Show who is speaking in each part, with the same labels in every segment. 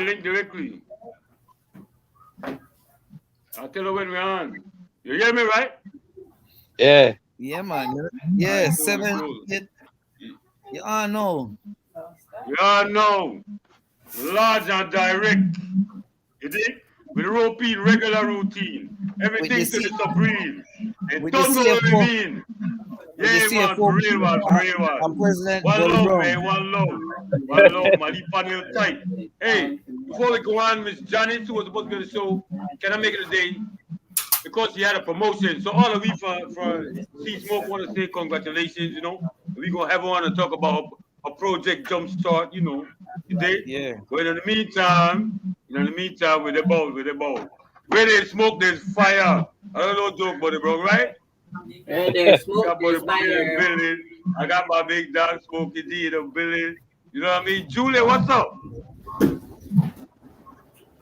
Speaker 1: link directly. I'll tell you when we're on. You hear me, right?
Speaker 2: Yeah.
Speaker 3: Yeah, man. Yeah,
Speaker 1: Alright,
Speaker 3: 7,
Speaker 1: cool.
Speaker 3: 8. Yeah, no.
Speaker 1: We all know. Large and direct. You think? With routine, regular routine.
Speaker 3: With the
Speaker 1: Everything to
Speaker 3: C,
Speaker 1: the supreme. And
Speaker 3: with the
Speaker 1: don't know what we
Speaker 3: CFO,
Speaker 1: mean.
Speaker 3: with the
Speaker 1: Yeah, man, for
Speaker 3: CFO,
Speaker 1: real, man, for real, man.
Speaker 3: and President
Speaker 1: One
Speaker 3: Buddy
Speaker 1: love,
Speaker 3: Brown.
Speaker 1: man, one love. One love, man. Leave panel tight. Hey, before we go on, Miss Janice, who was supposed to be on the show, can I make it today? Because he had a promotion. So all of we for C Smoke want to say congratulations, you know. We gonna have one to talk about a project jumpstart, you know. You dig?
Speaker 3: Yeah.
Speaker 1: But in the meantime, with the ball, where there's smoke, there's fire. I don't know joke, buddy, bro, right?
Speaker 4: Where there's
Speaker 1: I
Speaker 4: smoke,
Speaker 1: got buddy
Speaker 4: there's
Speaker 1: in the
Speaker 4: fire.
Speaker 1: building. I got my big dog Smokey D in the building. You know what I mean? Julia, what's up?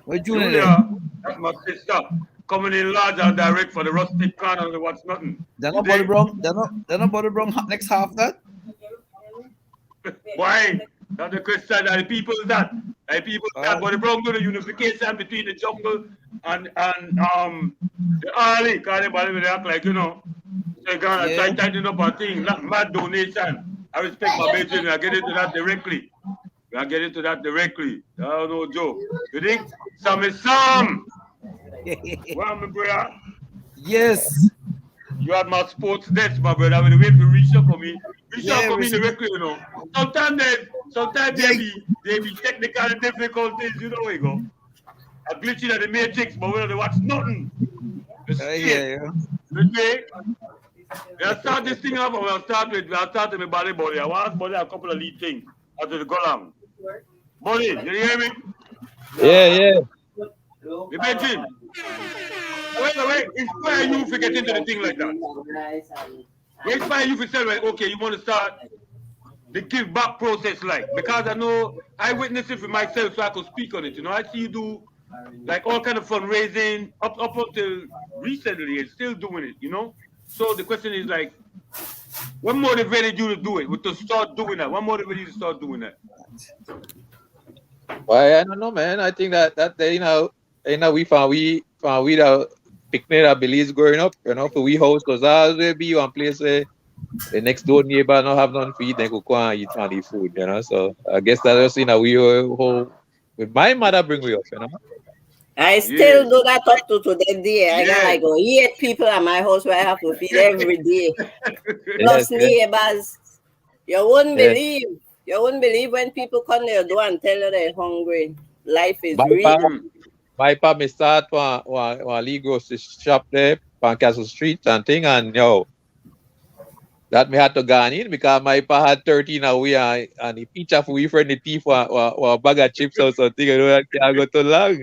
Speaker 3: Where Julia?
Speaker 1: Julia, that's my sister. Coming in large and direct for the rustic corner of the What's Nothing.
Speaker 3: They're
Speaker 1: You
Speaker 3: not Buddy
Speaker 1: dig?
Speaker 3: Brown. They're not Buddy Brown next half that.
Speaker 1: Why? That's the question that the people that. The people that, but the Bronx do the unification between the jungle and the alley. Because everybody act like, you know, they gonna
Speaker 3: Yeah.
Speaker 1: try tighten up our thing. Not mad donation. I respect my bedroom. I get into that directly. I get into that directly. I don't know, Joe. You think? Some is some. Well, my brother,
Speaker 3: Yes.
Speaker 1: you had my sports desk, my brother. When the way for Risha come in,
Speaker 3: Yeah,
Speaker 1: come in
Speaker 3: Risha.
Speaker 1: directly, you know. Sometimes they be technical difficulties, you know where you go. A glitching at the matrix, but we don't watch nothing.
Speaker 3: Yeah.
Speaker 1: Okay? We'll start this thing up, and we'll start with my body. I want to ask body a couple of lead things after the go along. Body, you hear me?
Speaker 2: Yeah.
Speaker 1: You mentioned. Wait, inspire you to get into the thing like that. We inspire you to say, like, okay, you want to start the give back process, like, because I know I witnessed it for myself, so I could speak on it. You know, I see you do like all kind of fundraising up until recently, and still doing it. You know, so the question is like, what motivated you to do it? To start doing that? What motivated you to start doing that?
Speaker 2: Well, I don't know, man. I think that we found the picnic at Belize growing up, you know, for we house, because always be one place where the next door neighbor not have none to eat, they could go and eat on the food, you know. So I guess that was we whole with my mother bring we up, you know.
Speaker 4: I still do that up to today. I got like 8 people at my house where I have to feed every day. Plus neighbors. You wouldn't believe. You wouldn't believe when people come to your door and tell you they're hungry. Life is real.
Speaker 2: My pa me start one Lee grocery shop there on Castle Street and thing, and that me had to go in because my pa had 13 away and he each of we friend the thief a bag of chips or something, you know, that can't go too long.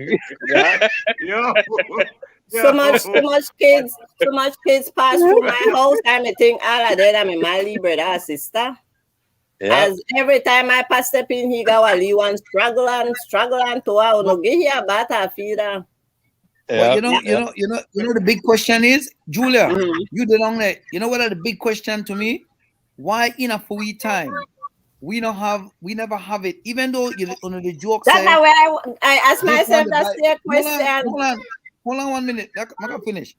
Speaker 4: So much kids pass through my house. I think all of them are my little brother and sister.
Speaker 2: Yeah.
Speaker 4: As every time I pass step in, he go a one struggle and to our no give here butter feeder.
Speaker 3: But you know the big question is, Julia, you belong there. You know what are the big question to me? Why in a free time we never have it, even though the jokes.
Speaker 4: That's the way I ask myself that's the question.
Speaker 3: Hold on 1 minute. I'm gonna finish.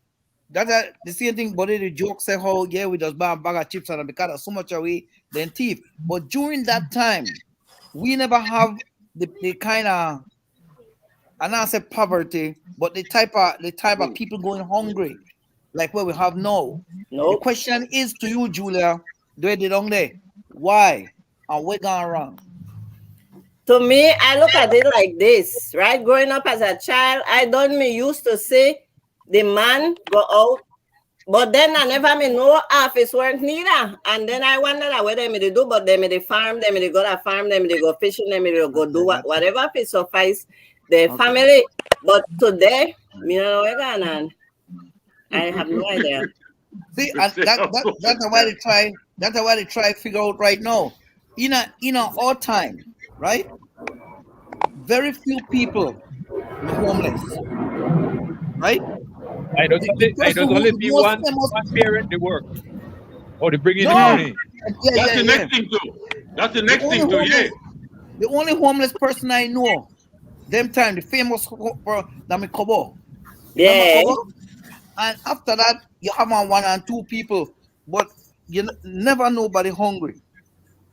Speaker 3: That's the same thing, but the joke say how we just buy a bag of chips and because of so much away then thief. But during that time, we never have the kind of, and I say poverty, but the type of people going hungry, like what we have now.
Speaker 4: No.
Speaker 3: The question is to you, Julia, do they don't they? Why? And what gone wrong?
Speaker 4: To me, I look at it like this, right? Growing up as a child, used to say the man go out, but then I never know half his work neither. And then I wonder what they may do, but they may farm, they may go to farm, they may go fishing, they may go do whatever to suffice their family. But today, me don't know what's going on. I have no idea.
Speaker 3: See, and that's why they try. That's why they try to figure out right now. In our time, right? Very few people are homeless, right?
Speaker 2: I don't only see one parent they work. Or they bring in the money.
Speaker 1: That's the next thing too. That's the next thing too, yeah.
Speaker 3: The only homeless person I know them time, the famous Dami Kobo.
Speaker 4: Yeah.
Speaker 3: And after that, you have one and two people, but you never nobody hungry.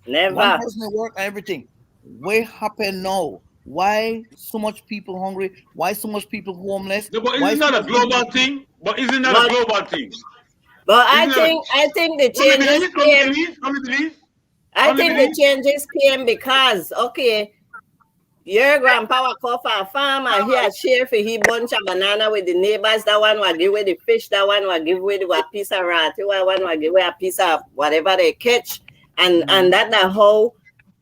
Speaker 4: Never.
Speaker 3: One person at work and everything. What happened now? Why so much people hungry? Why so much people homeless?
Speaker 1: No, but
Speaker 3: Why
Speaker 1: isn't
Speaker 3: so
Speaker 1: that a
Speaker 3: much
Speaker 1: global
Speaker 3: people-
Speaker 1: thing? But isn't that a global thing?
Speaker 4: But
Speaker 1: Isn't
Speaker 4: I think the changes came. I think the changes came because okay, your grandpa will call for a farm and he had share for he bunch of banana with the neighbors. That one will give away the fish. That one will give away a piece of rat. That one will give away a piece of whatever they catch. And that how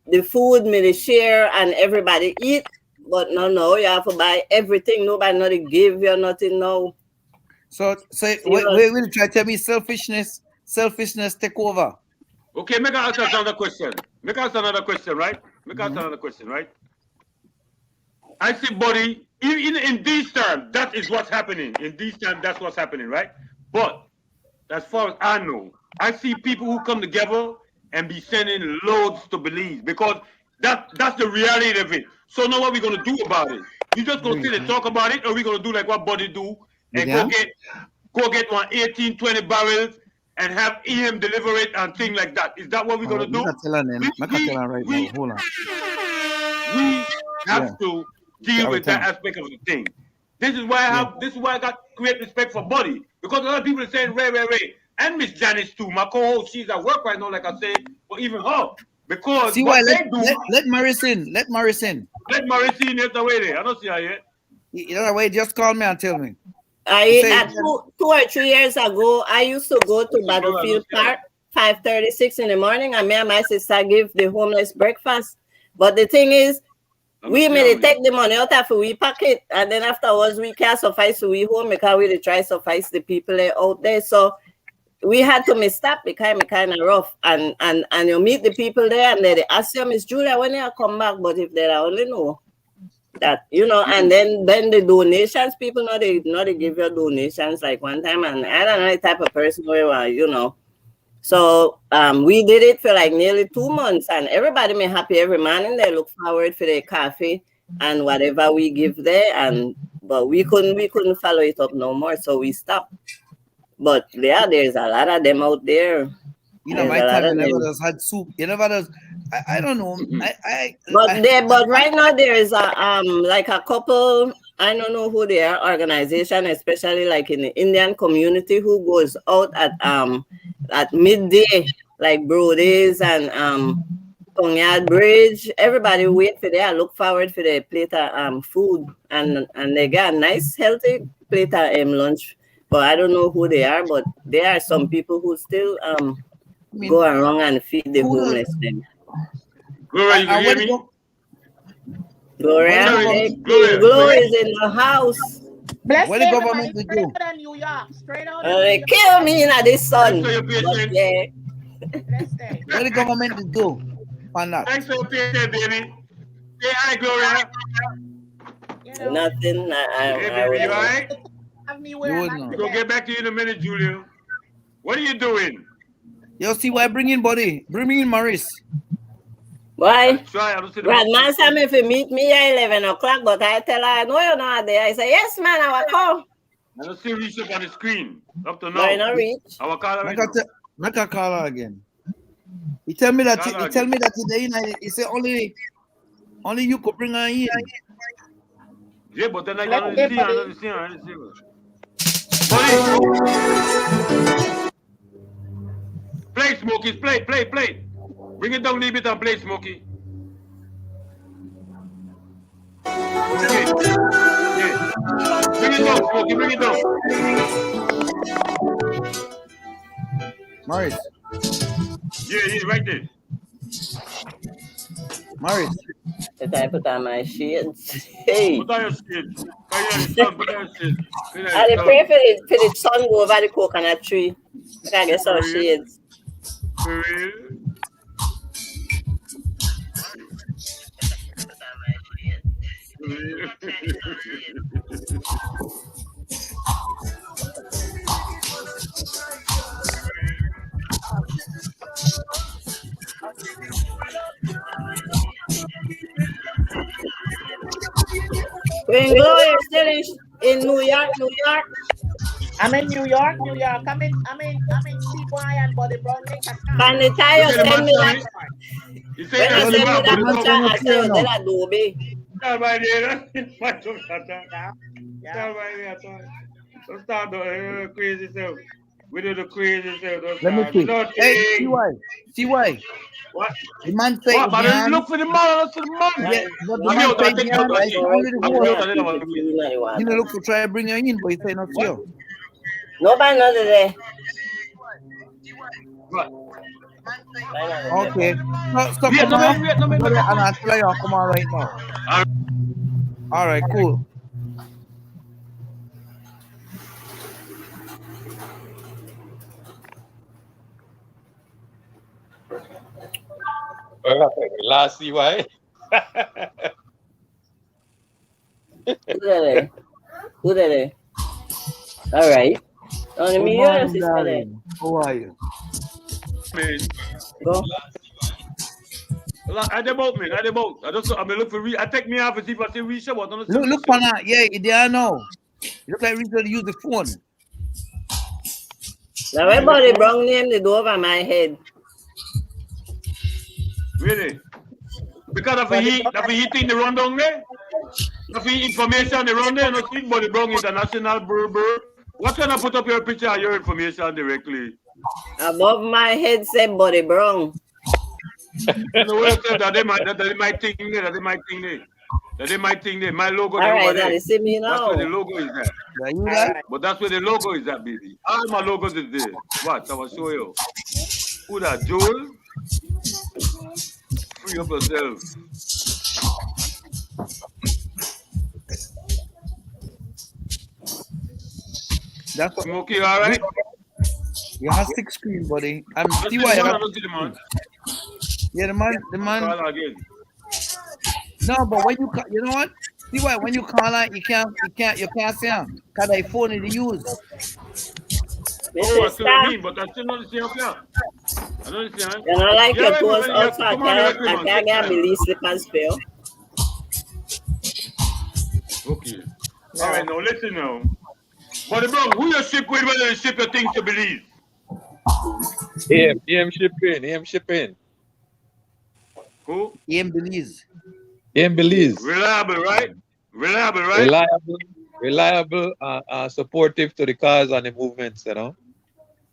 Speaker 4: the food may share and everybody eat. But no, you have to buy everything. Nobody not to give you nothing now.
Speaker 3: So wait, will try to tell me selfishness take over.
Speaker 1: Okay, make us ask another question. Right? I see, buddy, in these times, that is what's happening. In these times, that's what's happening, right? But as far as I know, I see people who come together and be sending loads to Belize because that's the reality of it. So now what we gonna do about it? We just gonna sit and talk about it, or we gonna do like what Buddy do and go get 18, 20 barrels and have him deliver it and things like that. Is that what we're gonna do?
Speaker 3: Hold on.
Speaker 1: We have to deal with that aspect of the thing. This is why I got great respect for Buddy. Because a lot of people are saying, Ray. And Miss Janice too. My co-host, she's at work right now, like I said, but even her. Because
Speaker 3: see why let Maris in. Let Maris in.
Speaker 1: Let Maris in yet away there. I don't see her yet.
Speaker 3: You know wait, just call me and tell me.
Speaker 4: Two or 3 years ago, I used to go to Battlefield Park 5:36 in the morning, and me and my sister give the homeless breakfast. But the thing is, we may take the money out of we pocket, and then afterwards we can't suffice we home because we try to suffice the people out there. So we had to stop because it kind of rough, and you meet the people there, and they ask you, Miss Julia, when you come back, but if they only know that, and then the donations, people know they give you donations like one time, and I don't know the type of person where So we did it for like nearly 2 months, and everybody may happy every morning. They look forward for their coffee and whatever we give there, but we couldn't follow it up no more, so we stopped. But there's a lot of them out there.
Speaker 3: My time you never just had soup. You never does. I don't know.
Speaker 4: But right now there is like a couple. I don't know who they are, organization, especially like in the Indian community, who goes out at midday, like Brody's and Tongyard Bridge. Everybody wait for there, look forward for their plate of food, and they got a nice healthy plate of lunch. But I don't know who they are, but there are some people who still go around and feed the homeless.
Speaker 1: Gloria, you hear me?
Speaker 4: Gloria is in the house.
Speaker 5: Bless
Speaker 3: what the government will do?
Speaker 5: New York, straight out
Speaker 4: they kill me in this sun.
Speaker 1: Thanks for your patience.
Speaker 3: What the government will do on that?
Speaker 1: Thanks for your patience, baby. Say hi, Gloria.
Speaker 4: Nothing.
Speaker 1: Hey, baby, you all right?
Speaker 5: We'll
Speaker 1: get back to you in a minute, Julia. What are you doing?
Speaker 3: Yo, see why bring in Buddy? Bring me in Maurice.
Speaker 4: Why?
Speaker 1: Grandma
Speaker 4: said me if you meet me at 11 o'clock, but I tell her, no, you're not there. I say, yes, man, I will come.
Speaker 1: I don't see reach up on the screen. Up to now.
Speaker 4: Why not reach?
Speaker 1: I will call her
Speaker 3: I can call her again. He tell me that he say only you could bring her in.
Speaker 1: Yeah, but then I got to see her. Play, Smokey. Play. Bring it down a little bit and play, Smokey. Yeah. Bring it down, Smokey. Bring it down.
Speaker 3: Maurice.
Speaker 1: Yeah, right there.
Speaker 3: Maurice.
Speaker 4: If I put on my shades. Hey.
Speaker 1: Put on your shades.
Speaker 4: I pray for the sun go over the coconut tree. I can get some shades.
Speaker 1: For real?
Speaker 4: Ringo, you're still in New York, New York.
Speaker 5: I'm in New York, New York. I'm in CY and Body Brown.
Speaker 4: Can the time you
Speaker 1: You say the
Speaker 4: send
Speaker 1: man
Speaker 4: me that?
Speaker 1: sorry? You say
Speaker 4: When
Speaker 1: that
Speaker 4: you
Speaker 1: you
Speaker 4: send me
Speaker 1: want
Speaker 4: that
Speaker 1: to
Speaker 3: man
Speaker 4: picture,
Speaker 3: turn
Speaker 4: I
Speaker 3: up
Speaker 4: say you
Speaker 3: here
Speaker 4: did
Speaker 3: now.
Speaker 4: Adobe.
Speaker 1: Start by there. My tongue starter.
Speaker 5: Yeah.
Speaker 1: Start by there. Don't start the crazy self. We do the crazy self. Don't
Speaker 3: Let me
Speaker 1: start.
Speaker 3: see. Hey,
Speaker 1: Nothing.
Speaker 3: CY.
Speaker 1: What?
Speaker 3: The man say
Speaker 1: What? But I
Speaker 3: Indian.
Speaker 1: look for the man. Look for the man.
Speaker 3: Yeah, but the
Speaker 1: I'm
Speaker 3: man
Speaker 1: out.
Speaker 3: say
Speaker 1: I take you out.
Speaker 3: Indian,
Speaker 1: I
Speaker 3: I
Speaker 1: see.
Speaker 3: only the
Speaker 1: I'm
Speaker 3: host.
Speaker 1: out. I never see.
Speaker 3: You know, look for try to bring you in, but he say not
Speaker 1: What?
Speaker 3: you.
Speaker 4: Nobody knows there.
Speaker 1: What?
Speaker 3: Okay. So come on,
Speaker 1: Wait.
Speaker 3: brother, and I'll tell you, come on right now. All right, cool.
Speaker 2: Last CY.
Speaker 4: Who there? All right. Only
Speaker 3: Good
Speaker 4: me, you and
Speaker 3: morning,
Speaker 4: sister there.
Speaker 3: darling. How are you?
Speaker 1: Man.
Speaker 4: Go.
Speaker 1: I the boat, man. I the boat. I just. I'm look for. I take me off and see if I see Risha. But don't see.
Speaker 3: Look for that. Yeah, you there now. You look like Rita use the phone.
Speaker 4: Now everybody brown name they do over my head.
Speaker 1: Really? Because of he thing they run down there. Of the information they run there. No speak about the Brown International. Brr. What can I put up your picture and your information directly?
Speaker 4: Above my head say body brown.
Speaker 1: You know what I said? That they might think there. That they might think there. My logo.
Speaker 4: All right,
Speaker 1: over
Speaker 4: now
Speaker 1: there.
Speaker 4: you see me now.
Speaker 1: That's where the logo is at.
Speaker 3: Yeah, you that?
Speaker 1: But that's where the logo is at, baby. All my logos is there. Watch, I will show you. Who that, Joel? Free up yourself.
Speaker 3: That's what.
Speaker 1: Smokey, all right?
Speaker 3: You have 6 screen, buddy. And
Speaker 1: Let's
Speaker 3: see
Speaker 1: see
Speaker 3: why
Speaker 1: the
Speaker 3: you
Speaker 1: man.
Speaker 3: have,
Speaker 1: Let's see the man.
Speaker 3: yeah, the man.
Speaker 1: Call again.
Speaker 3: No, but when you you know what? See why when you call out, you can't see him. Cause the phone is used.
Speaker 1: Oh, I see what I mean, but I still not the same plan. I don't understand.
Speaker 4: You know, like your
Speaker 1: Yeah,
Speaker 4: toes
Speaker 1: man,
Speaker 4: out, so I
Speaker 1: come on,
Speaker 4: can't
Speaker 1: man.
Speaker 4: get Billy slippers fail.
Speaker 1: Okay. All right, now listen now. But bro, who you ship with when you ship your things to Belize?
Speaker 2: AM shipping.
Speaker 1: Who?
Speaker 3: AM Belize.
Speaker 2: AM Belize.
Speaker 1: Reliable, right?
Speaker 2: Reliable, supportive to the cause and the movements, you know.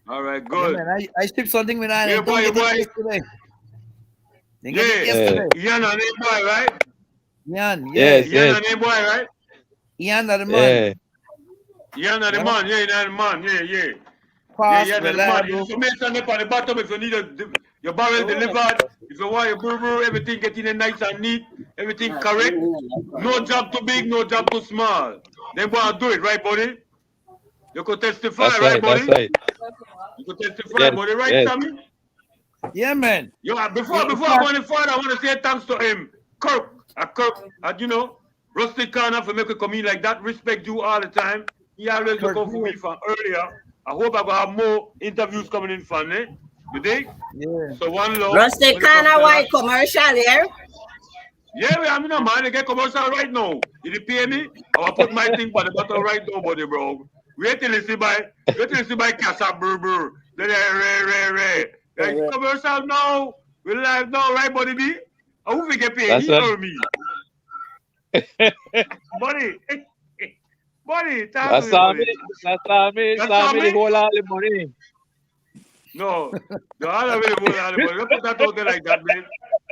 Speaker 1: All right,
Speaker 3: Yeah,
Speaker 1: good.
Speaker 3: man, I shipped something when I
Speaker 1: Yeah, boy,
Speaker 3: yesterday. They get it
Speaker 2: Yeah.
Speaker 3: yesterday.
Speaker 1: Ian and him boy, right?
Speaker 3: Ian,
Speaker 2: Yes.
Speaker 1: Ian and him boy, right?
Speaker 3: Ian are the man.
Speaker 1: Ian and the
Speaker 3: Yeah.
Speaker 1: man, yeah, the man, yeah.
Speaker 3: Fast,
Speaker 1: Yeah, the man.
Speaker 3: reliable.
Speaker 1: Information up on the bottom if you need your barrel delivered, if you want your burger, everything getting in nice and neat, everything correct. No job too big, no job too small. Then want to do it, right, buddy? You could testify,
Speaker 2: That's
Speaker 1: right, buddy?
Speaker 2: That's right.
Speaker 1: You could testify,
Speaker 2: Yes,
Speaker 1: buddy, right,
Speaker 2: yes.
Speaker 1: Tommy?
Speaker 3: Yeah, man.
Speaker 1: Yo, before I go any further, I want to say thanks to him, Kirk, you know, Rusty Corner for making come in like that. Respect you all the time. He always look out for me from earlier. I hope I will have more interviews coming in from it. You dig?
Speaker 3: Yeah.
Speaker 1: So one love.
Speaker 4: Rusty Corner white commercial here.
Speaker 1: Yeah, I mean, man, they get commercial right now. If you pay me, I will put my thing by the bottom right now, buddy, bro. Wait till you see my Casa Burger. Then Like commercial now. We live now, right, buddy B? I who we get paid?
Speaker 2: That's
Speaker 1: He
Speaker 2: right.
Speaker 1: or me? Buddy. Buddy, talk
Speaker 2: That's
Speaker 1: to me, buddy.
Speaker 2: That's the whole lot of money.
Speaker 1: No, I don't really want to. Don't put that out there like that, man.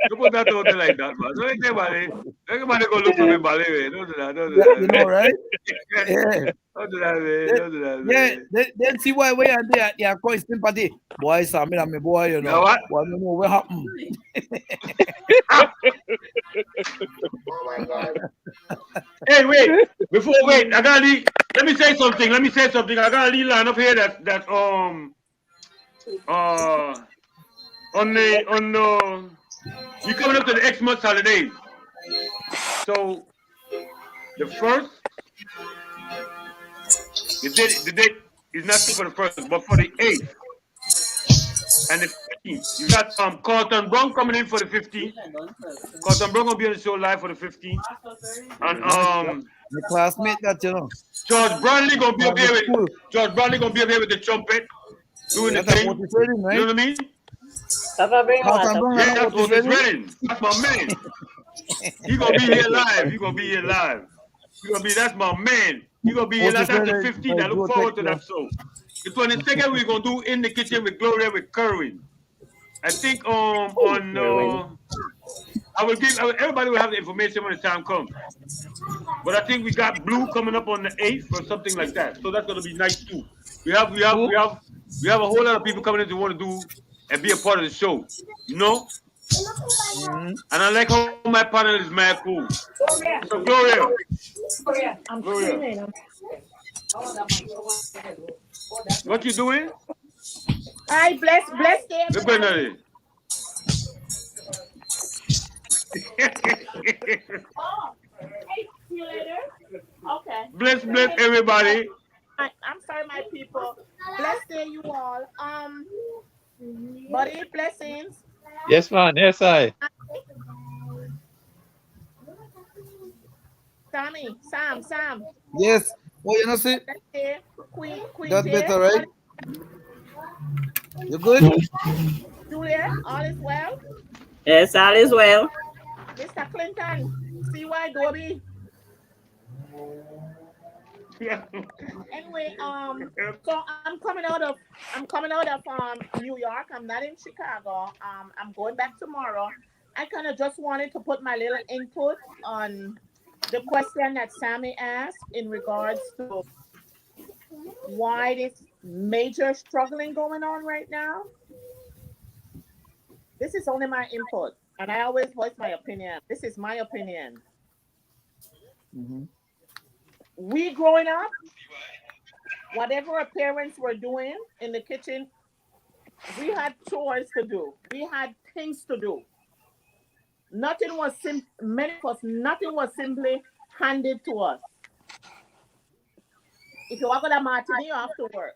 Speaker 1: Don't put that out there like that, man. Don't let everybody go look for me, buddy. Don't do that.
Speaker 3: You know, right? Yeah.
Speaker 1: Don't do that, man. Don't do that, man.
Speaker 3: Yeah, then see why we are there. Yeah, quite sympathy. Boy, Sammy, I'm a boy, you know.
Speaker 1: You know what?
Speaker 3: Well, you know what happened.
Speaker 5: Oh my God.
Speaker 1: Hey, wait. I gotta let me say something. I got a little line up here that on the you coming up to the Xmas holidays. So the first the date is not for the first, but for the 8th. And the 15th. You got Carlton Brown coming in for the 15th. Carlton Brown gonna be on the show live for the 15th. And
Speaker 3: My classmate that you know.
Speaker 1: George Bradley gonna be up here with
Speaker 3: Cool.
Speaker 1: the trumpet, doing the
Speaker 3: That's
Speaker 1: thing.
Speaker 3: what he's saying,
Speaker 1: You
Speaker 3: right?
Speaker 1: know what I mean?
Speaker 4: Papa, bring
Speaker 3: Carlton
Speaker 4: water.
Speaker 3: Brown,
Speaker 1: Yeah,
Speaker 3: that's
Speaker 1: that's
Speaker 3: what
Speaker 1: Otis
Speaker 3: he's saying.
Speaker 1: Redding. That's my man. He gonna be here live. That's my man. He gonna be here.
Speaker 3: Otis
Speaker 1: That's after
Speaker 3: Redding,
Speaker 1: 15. I look forward to that show. The 22nd we're gonna do In the Kitchen with Gloria with Kerwin. I think everybody will have the information when the time comes. But I think we got Blue coming up on the 8th or something like that. So that's gonna be nice too. We have a whole lot of people coming in to want to do and be a part of the show. You know? And I like how my panel is mad cool. So Gloria.
Speaker 5: I'm
Speaker 1: Gloria.
Speaker 5: cleaning.
Speaker 1: What you doing?
Speaker 5: I bless them.
Speaker 1: Look at that.
Speaker 5: Hey, see you later. Okay.
Speaker 1: Bless everybody.
Speaker 5: I'm sorry, my people. Bless day you all. Buddy, blessings.
Speaker 2: Yes, man. Yes, I.
Speaker 5: Sam.
Speaker 3: Yes. Oh, you know, see?
Speaker 5: Bless day. Queen
Speaker 3: That's
Speaker 5: Jay.
Speaker 3: better, right? You good?
Speaker 5: Julia, all is well.
Speaker 4: Yes, all is well.
Speaker 5: Mr. Clinton, CY Dobie. Anyway, so I'm coming out of New York. I'm not in Chicago. I'm going back tomorrow. I kind of just wanted to put my little input on the question that Sammy asked in regards to why this major struggling going on right now. This is only my input, and I always voice my opinion. This is my opinion. We growing up, whatever our parents were doing in the kitchen, we had chores to do. We had things to do. Nothing was simply handed to us. If you walk on a martini, you have to work.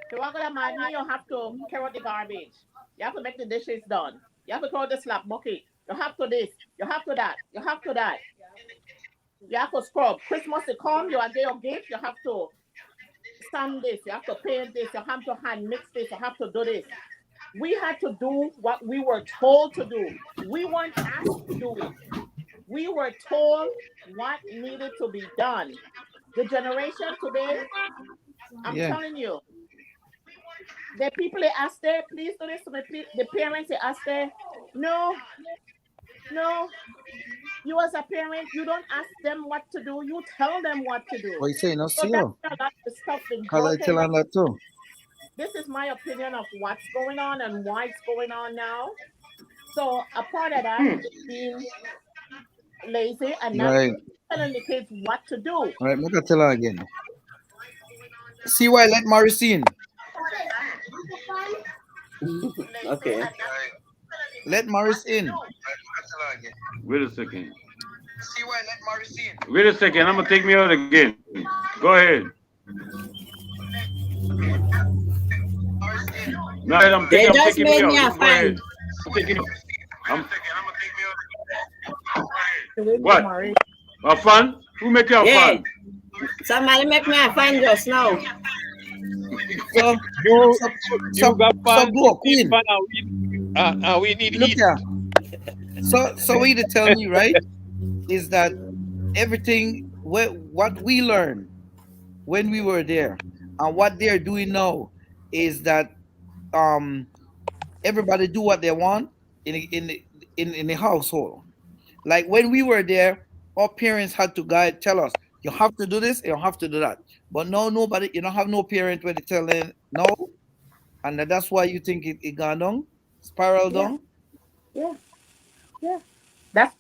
Speaker 5: If you walk on a martini, you have to carry out the garbage. You have to make the dishes done. You have to throw the slap bucket. You have to this. You have to that. You have to that. You have to scrub. Christmas to come, you are get your gift. You have to sand this. You have to paint this. You have to hand mix this. You have to do this. We had to do what we were told to do. We weren't asked to do it. We were told what needed to be done. The generation today, I'm telling you, the people they ask there, please do this to me. The parents they ask there, no. You as a parent, you don't ask them what to do. You tell them what to do.
Speaker 3: What you saying? No,
Speaker 5: So
Speaker 3: see
Speaker 5: that's
Speaker 3: you.
Speaker 5: where a lot of the stuff is
Speaker 3: Because I tell
Speaker 5: broken.
Speaker 3: her that too.
Speaker 5: This is my opinion of what's going on and why it's going on now. So a part of that is being lazy and not
Speaker 3: Right.
Speaker 5: telling the kids what to do.
Speaker 3: All right, make her tell her again. See why let Morris in.
Speaker 4: Okay.
Speaker 3: Let Morris in.
Speaker 1: Wait a second.
Speaker 3: See why let Morris in.
Speaker 1: Wait a second. I'm gonna take me out again. Go ahead. No, I'm
Speaker 4: They
Speaker 1: taking, I'm
Speaker 4: just
Speaker 1: taking me
Speaker 4: made
Speaker 1: out.
Speaker 4: me a
Speaker 1: Go ahead.
Speaker 4: fan.
Speaker 1: I'm taking. I'm
Speaker 5: What?
Speaker 1: What? a fan. Who make you a
Speaker 4: Yeah.
Speaker 1: fan?
Speaker 4: Somebody make me a fan just now.
Speaker 3: So,
Speaker 2: You
Speaker 3: so
Speaker 2: got fun.
Speaker 3: Blue, Queen.
Speaker 2: And we need
Speaker 3: Look
Speaker 2: heat.
Speaker 3: here. So what you tell me, right, is that everything what we learned when we were there and what they're doing now is that everybody do what they want in the household. Like when we were there, our parents had to tell us, you have to do this, you have to do that. But no, nobody, you don't have no parent when they tell them no, and that's why you think it gone down, spiral down.
Speaker 5: Yeah. That's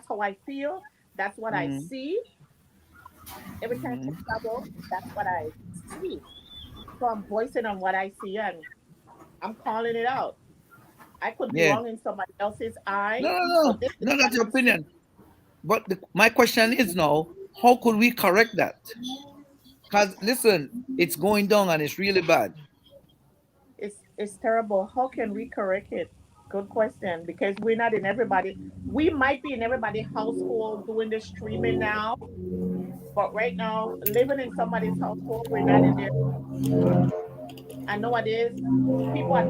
Speaker 5: how I feel. That's what I see. Every time I travel, that's what I see. So I'm voicing on what I see and I'm calling it out. I could be wrong in somebody else's eyes.
Speaker 3: No, that's your opinion. But my question is now, how could we correct that? Because listen, it's going down and it's really bad.
Speaker 5: It's terrible. How can we correct it? Good question. Because we're not in everybody. We might be in everybody's household doing the streaming now, but right now, living in somebody's household, we're not in there. And nowadays, people are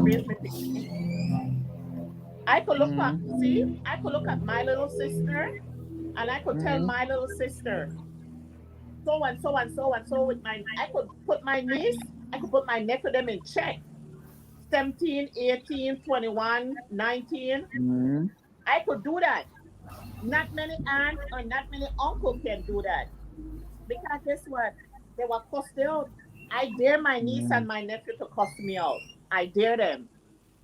Speaker 5: raise me. I could look at I could look at my little sister, and I could tell my little sister, so and so and so and so with my. I could put my niece, I could put my nephew them in check. 17, 18, 21, 19. I could do that. Not many aunts or not many uncles can do that. Because guess what? They were cussed out. I dare my niece and my nephew to cuss me out. I dare them.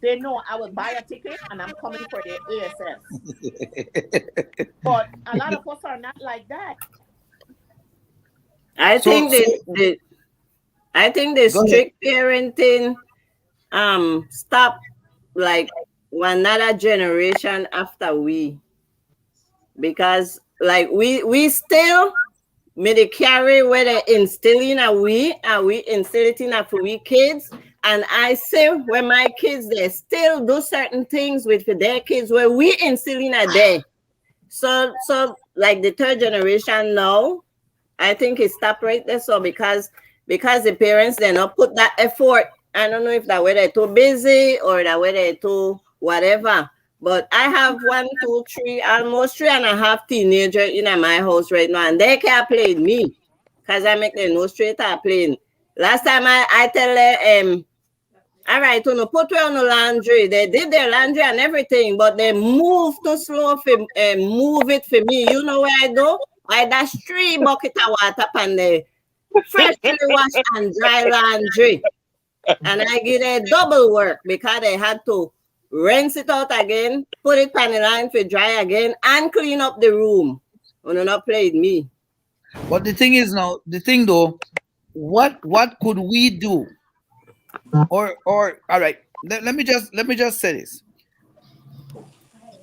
Speaker 5: They know I will buy a ticket and I'm coming for their ASS. But a lot of us are not like that.
Speaker 4: I think the strict parenting stop like another generation after we, because like we still may carry where they instilling a we instilling a for we kids. And I say when my kids they still do certain things with their kids where we instilling a day. So like the third generation now, I think it stopped right there. So because the parents they not put that effort. I don't know if that way they're too busy or that way they're too whatever. But I have 1, 2, 3, almost 3.5 teenagers in my house right now, and they can't play with me because I make them no straight up playing. Last time I tell them, all right, you know, put on the laundry. They did their laundry and everything, but they move too slow for move it for me. You know where I do? I dash 3 buckets of water on the freshly washed and dry laundry. And I give a double work because they had to rinse it out again, put it on the line for dry again, and clean up the room. When not played me.
Speaker 3: But the thing is now, what could we do? Or all right, let me just say this.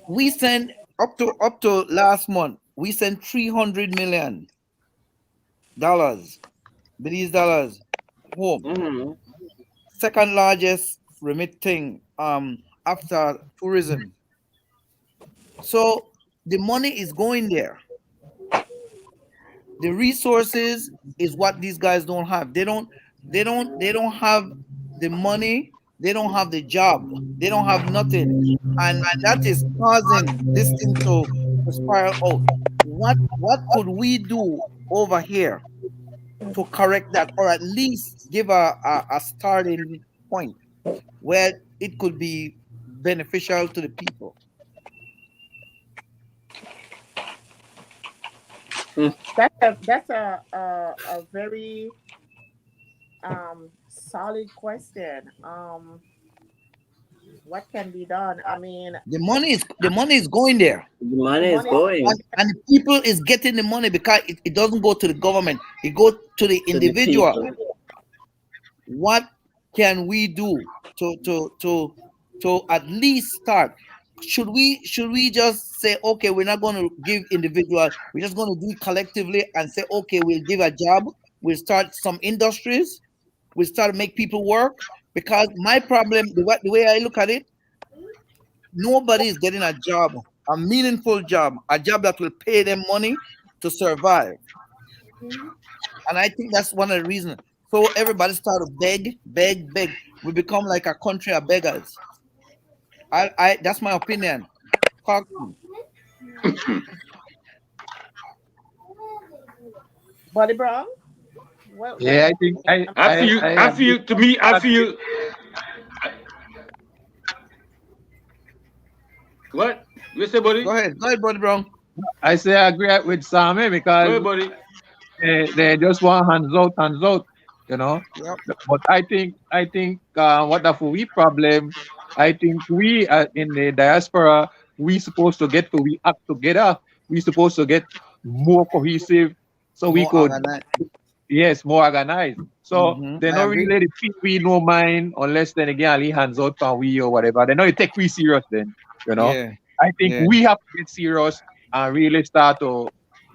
Speaker 3: We sent up to last month, we sent $300 million Belize dollars home. Second largest remitting after tourism. So the money is going there. The resources is what these guys don't have. They don't have the money, they don't have the job, they don't have nothing. And that is causing this thing to spiral out. What could we do over here to correct that, or at least give a starting point where it could be beneficial to the people?
Speaker 5: That's a very solid question. What can be done? I mean,
Speaker 3: the money is going there.
Speaker 4: The money is going,
Speaker 3: and the people is getting the money because it doesn't go to the government; it goes to the individual. What can we do to at least start? Should we just say, okay, we're not going to give individuals, we're just going to do it collectively and say, okay, we'll give a job, we'll start some industries, we'll start to make people work? Because my problem, the way I look at it, nobody is getting a job, a meaningful job, a job that will pay them money to survive. And I think that's one of the reasons. So everybody start to beg. We become like a country of beggars. I that's my opinion.
Speaker 5: Buddy Brown?
Speaker 2: Yeah, I think
Speaker 1: I feel. What? You say, buddy?
Speaker 3: Go ahead, Buddy Brown.
Speaker 2: I say I agree with Sammy because
Speaker 1: Go ahead, buddy.
Speaker 2: they just want hands out, you know.
Speaker 3: Yep.
Speaker 2: But I think what the we problem, I think we in the diaspora, we supposed to get we act together. We supposed to get more cohesive, so we could more organized. So they don't really let it fit we no mind unless then again Ali hands out on we or whatever. They know you take we serious then, you know.
Speaker 3: Yeah.
Speaker 2: I think we have to get serious and really start to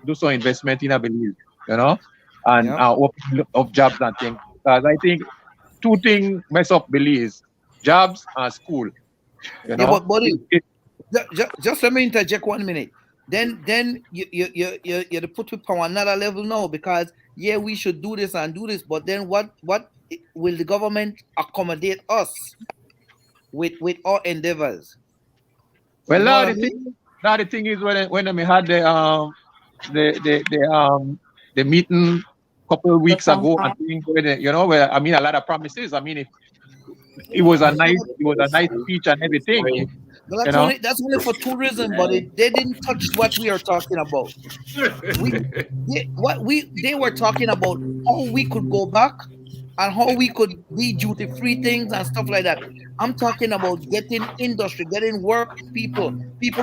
Speaker 2: do some investment in a Belize, you know, and open up jobs and things. Because I think two things mess up Belize: jobs and school. You know,
Speaker 3: Yeah, but buddy, just let me interject 1 minute. Then you put people on another level now, because yeah, we should do this and do this, but then what will the government accommodate us with our endeavors?
Speaker 2: well,
Speaker 3: You know
Speaker 2: now
Speaker 3: what I mean?
Speaker 2: now the thing is when I had the meeting couple of weeks ago, and things you know, where I mean a lot of promises. I mean, it was a nice speech and everything.
Speaker 3: But
Speaker 2: You know,
Speaker 3: that's only for tourism, but they didn't touch what we are talking about. They were talking about how we could go back and how we could be duty free things and stuff like that. I'm talking about getting industry, getting work people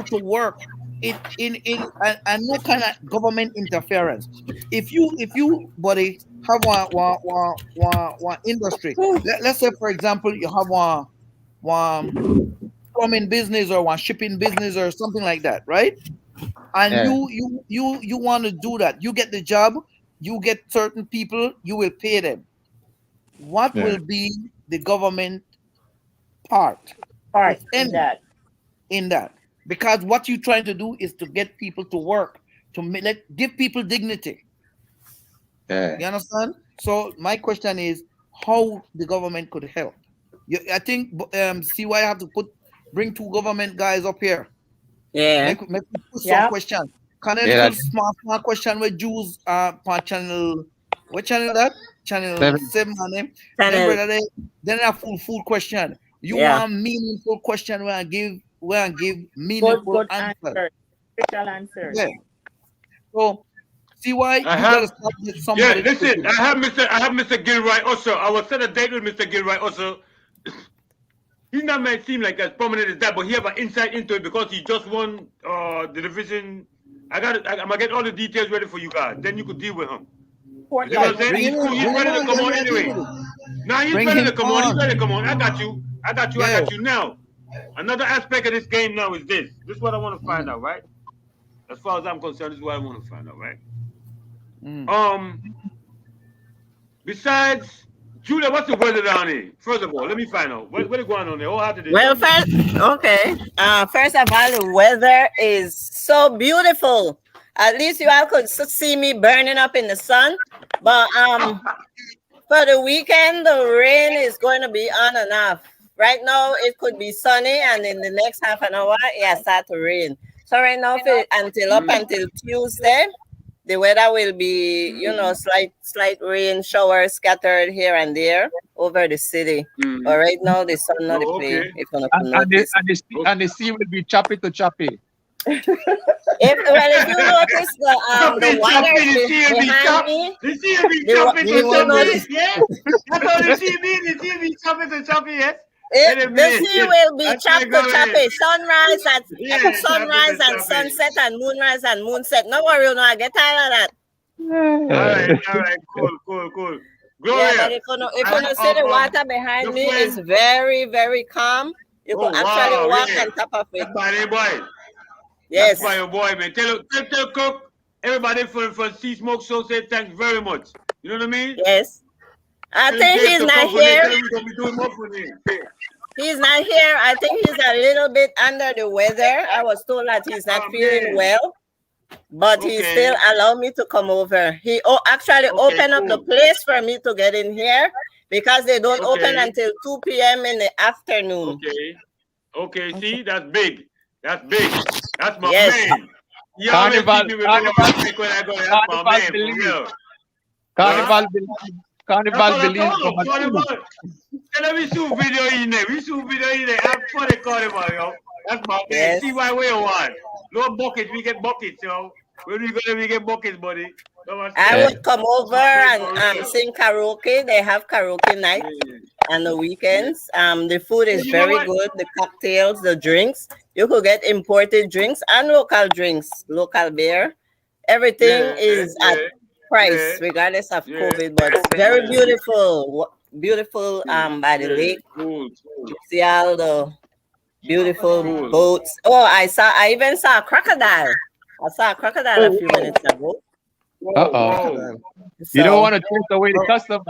Speaker 3: to work and no kind of government interference. If you buddy have one industry, let's say for example you have one plumbing business or one shipping business or something like that, right? And
Speaker 2: Yeah.
Speaker 3: you want to do that, you get the job, you get certain people, you will pay them. What
Speaker 2: Yeah.
Speaker 3: will be the government part
Speaker 5: Part
Speaker 3: if
Speaker 5: in
Speaker 3: any,
Speaker 5: that.
Speaker 3: in that? Because what you're trying to do is to get people to work, to give people dignity.
Speaker 2: Yeah.
Speaker 3: You understand? So my question is how the government could help. I think CY have to bring two government guys up here.
Speaker 4: Yeah.
Speaker 3: Make me put some
Speaker 5: Yeah.
Speaker 3: question. Can I
Speaker 2: Yeah,
Speaker 3: put small question with Jews on channel? What channel that? Channel 7 name. Then
Speaker 4: Channel.
Speaker 3: brother, then a full question. You
Speaker 4: Yeah.
Speaker 3: want meaningful question where I give meaningful
Speaker 5: Good
Speaker 3: answer.
Speaker 5: answer. Special answer.
Speaker 3: Yeah. So CY, you
Speaker 1: I
Speaker 3: gotta
Speaker 1: have-
Speaker 3: start with
Speaker 1: Yeah,
Speaker 3: somebody.
Speaker 1: listen, I have Mr. Gilroy also. I was set a date with Mr. Gilroy also. He not might seem like as prominent as that, but he have an insight into it because he just won the division. I'm gonna get all the details ready for you guys. Then you could deal with him.
Speaker 5: Port
Speaker 1: You know what I'm
Speaker 5: Light.
Speaker 1: saying?
Speaker 3: Bring
Speaker 1: He's
Speaker 3: him
Speaker 1: cool.
Speaker 3: on,
Speaker 1: He's
Speaker 3: bring
Speaker 1: ready
Speaker 3: him
Speaker 1: to
Speaker 3: on,
Speaker 1: come
Speaker 3: get
Speaker 1: on
Speaker 3: ready.
Speaker 1: anyway. Nah, he's
Speaker 3: Bring
Speaker 1: ready
Speaker 3: him
Speaker 1: to come on. He's
Speaker 3: on.
Speaker 1: ready to come on. I got you. I got
Speaker 3: Yeah.
Speaker 1: you now. Another aspect of this game now is this. This is what I want to find out, right? As far as I'm concerned, this is what I want to find out, right? Besides, Julia, what's the weather down here? First of all, let me find out. What's going on there? How hot it is
Speaker 4: Well,
Speaker 1: down there?
Speaker 4: okay. First of all, the weather is so beautiful. At least you all could see me burning up in the sun. But for the weekend, the rain is going to be on and off. Right now, it could be sunny, and in the next half an hour, it start to rain. So right now, until Tuesday, the weather will be, you know, slight rain showers scattered here and there over the city. But right now, the sun not the play.
Speaker 1: Okay.
Speaker 4: If you
Speaker 2: And the sea will be choppy to choppy.
Speaker 4: If you notice the water behind me,
Speaker 1: The sea will be
Speaker 4: The wa-
Speaker 1: choppy
Speaker 4: if you
Speaker 1: to
Speaker 4: notice-
Speaker 1: choppy, yes? That's how the sea means. The sea will be choppy to choppy, yes?
Speaker 4: the sea will be
Speaker 1: That's
Speaker 4: choppy
Speaker 1: like
Speaker 4: choppy. Sunrise and
Speaker 1: Yeah,
Speaker 4: sunrise
Speaker 1: choppy to
Speaker 4: and
Speaker 1: choppy.
Speaker 4: sunset and moonrise and moonset. No worry, no, I get tired of that.
Speaker 1: All right, cool. Gloria.
Speaker 4: Yeah, but if you see the water behind
Speaker 1: your
Speaker 4: me is
Speaker 1: friend-
Speaker 4: very, very calm. You
Speaker 1: Oh,
Speaker 4: could actually
Speaker 1: wow,
Speaker 4: walk
Speaker 1: really?
Speaker 4: on top of it.
Speaker 1: That's my name, boy.
Speaker 4: Yes.
Speaker 1: That's my boy, man. Tell Cook, everybody from Sea Smoke Show say thanks very much. You know what I mean?
Speaker 4: Yes. I
Speaker 1: Tell
Speaker 4: think
Speaker 1: Dave
Speaker 4: he's
Speaker 1: to
Speaker 4: not
Speaker 1: come for me.
Speaker 4: here.
Speaker 1: Tell him we're gonna be doing more for him.
Speaker 4: He's not here. I think he's a little bit under the weather. I was told that he's not
Speaker 1: Oh,
Speaker 4: feeling
Speaker 1: man.
Speaker 4: well, but he
Speaker 1: Okay.
Speaker 4: still allowed me to come over. He actually opened up the
Speaker 1: cool.
Speaker 4: place for me to get in here because they don't open
Speaker 1: Okay.
Speaker 4: until 2 p.m. in the afternoon.
Speaker 1: Okay, see, that's big. That's big. That's my
Speaker 4: Yes.
Speaker 1: man. You always
Speaker 2: Carnival-
Speaker 1: keep me with a little respect when I go. That's my
Speaker 2: Carnival
Speaker 1: man, for
Speaker 2: believe.
Speaker 1: real.
Speaker 2: Carnival
Speaker 1: That's what I
Speaker 2: believes
Speaker 1: told him. Carnival. Tell him we shoot video in there. I'm for the Carnival, yo. That's my man.
Speaker 4: Yes.
Speaker 1: See why we want. No buckets, we get buckets, yo. When we get buckets, buddy.
Speaker 4: I would come over and sing karaoke. They have karaoke night on the weekends. The food is
Speaker 1: You know
Speaker 4: very
Speaker 1: what?
Speaker 4: good. The cocktails, the drinks. You could get imported drinks and local drinks, local beer. Everything is at price, regardless of
Speaker 1: Yeah.
Speaker 4: COVID. But it's very beautiful. Beautiful by the lake.
Speaker 1: Cool.
Speaker 4: You see all the beautiful
Speaker 1: Cool.
Speaker 4: boats. Oh, I even saw a crocodile. I saw a crocodile a few minutes ago.
Speaker 2: Uh-oh.
Speaker 3: So,
Speaker 2: You don't want to chase away the customers.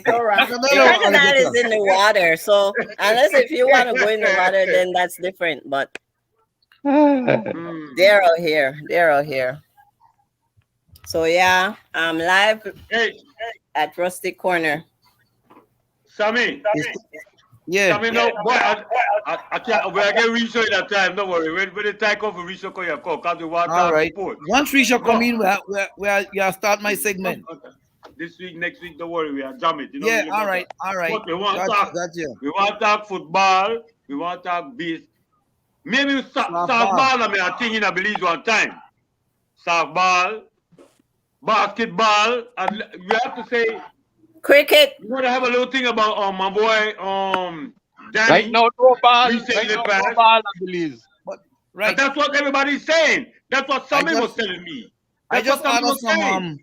Speaker 5: All right.
Speaker 3: no,
Speaker 4: The
Speaker 3: no,
Speaker 4: crocodile is
Speaker 3: alligator.
Speaker 4: in the water, so unless if you want to go in the water, then that's different. But
Speaker 1: Mm.
Speaker 4: they're out here. They're out here. So yeah, I'm live
Speaker 1: Hey,
Speaker 4: at Rustic Corner.
Speaker 1: Sammy.
Speaker 3: Yeah.
Speaker 1: Sammy, no, boy, I can't. When I get Risha in that time, don't worry. When the time comes for Risha, call your call. Cause the water
Speaker 3: All right.
Speaker 1: support.
Speaker 3: Once Risha come in, we start my segment.
Speaker 1: This week, next week, don't worry. We are jam it. You know,
Speaker 3: Yeah.
Speaker 1: we
Speaker 3: All right. All right.
Speaker 1: But we want to
Speaker 3: Gotcha.
Speaker 1: talk.
Speaker 3: Gotcha.
Speaker 1: We want to talk football. We want to talk beast. Maybe
Speaker 3: Softball.
Speaker 1: softball. I mean, I think I believe one time. Softball, basketball, and we have to say
Speaker 4: Cricket.
Speaker 1: we want to have a little thing about my boy Danny.
Speaker 2: Right now, no ball.
Speaker 1: We say
Speaker 2: Right
Speaker 1: the
Speaker 2: now,
Speaker 1: past.
Speaker 2: no ball, I believe.
Speaker 3: But
Speaker 1: But
Speaker 3: right.
Speaker 1: that's what everybody's saying. That's what Sammy was
Speaker 3: just-
Speaker 1: telling me.
Speaker 3: I
Speaker 1: That's
Speaker 3: just
Speaker 1: what Sammy
Speaker 3: ordered
Speaker 1: was saying.
Speaker 3: some.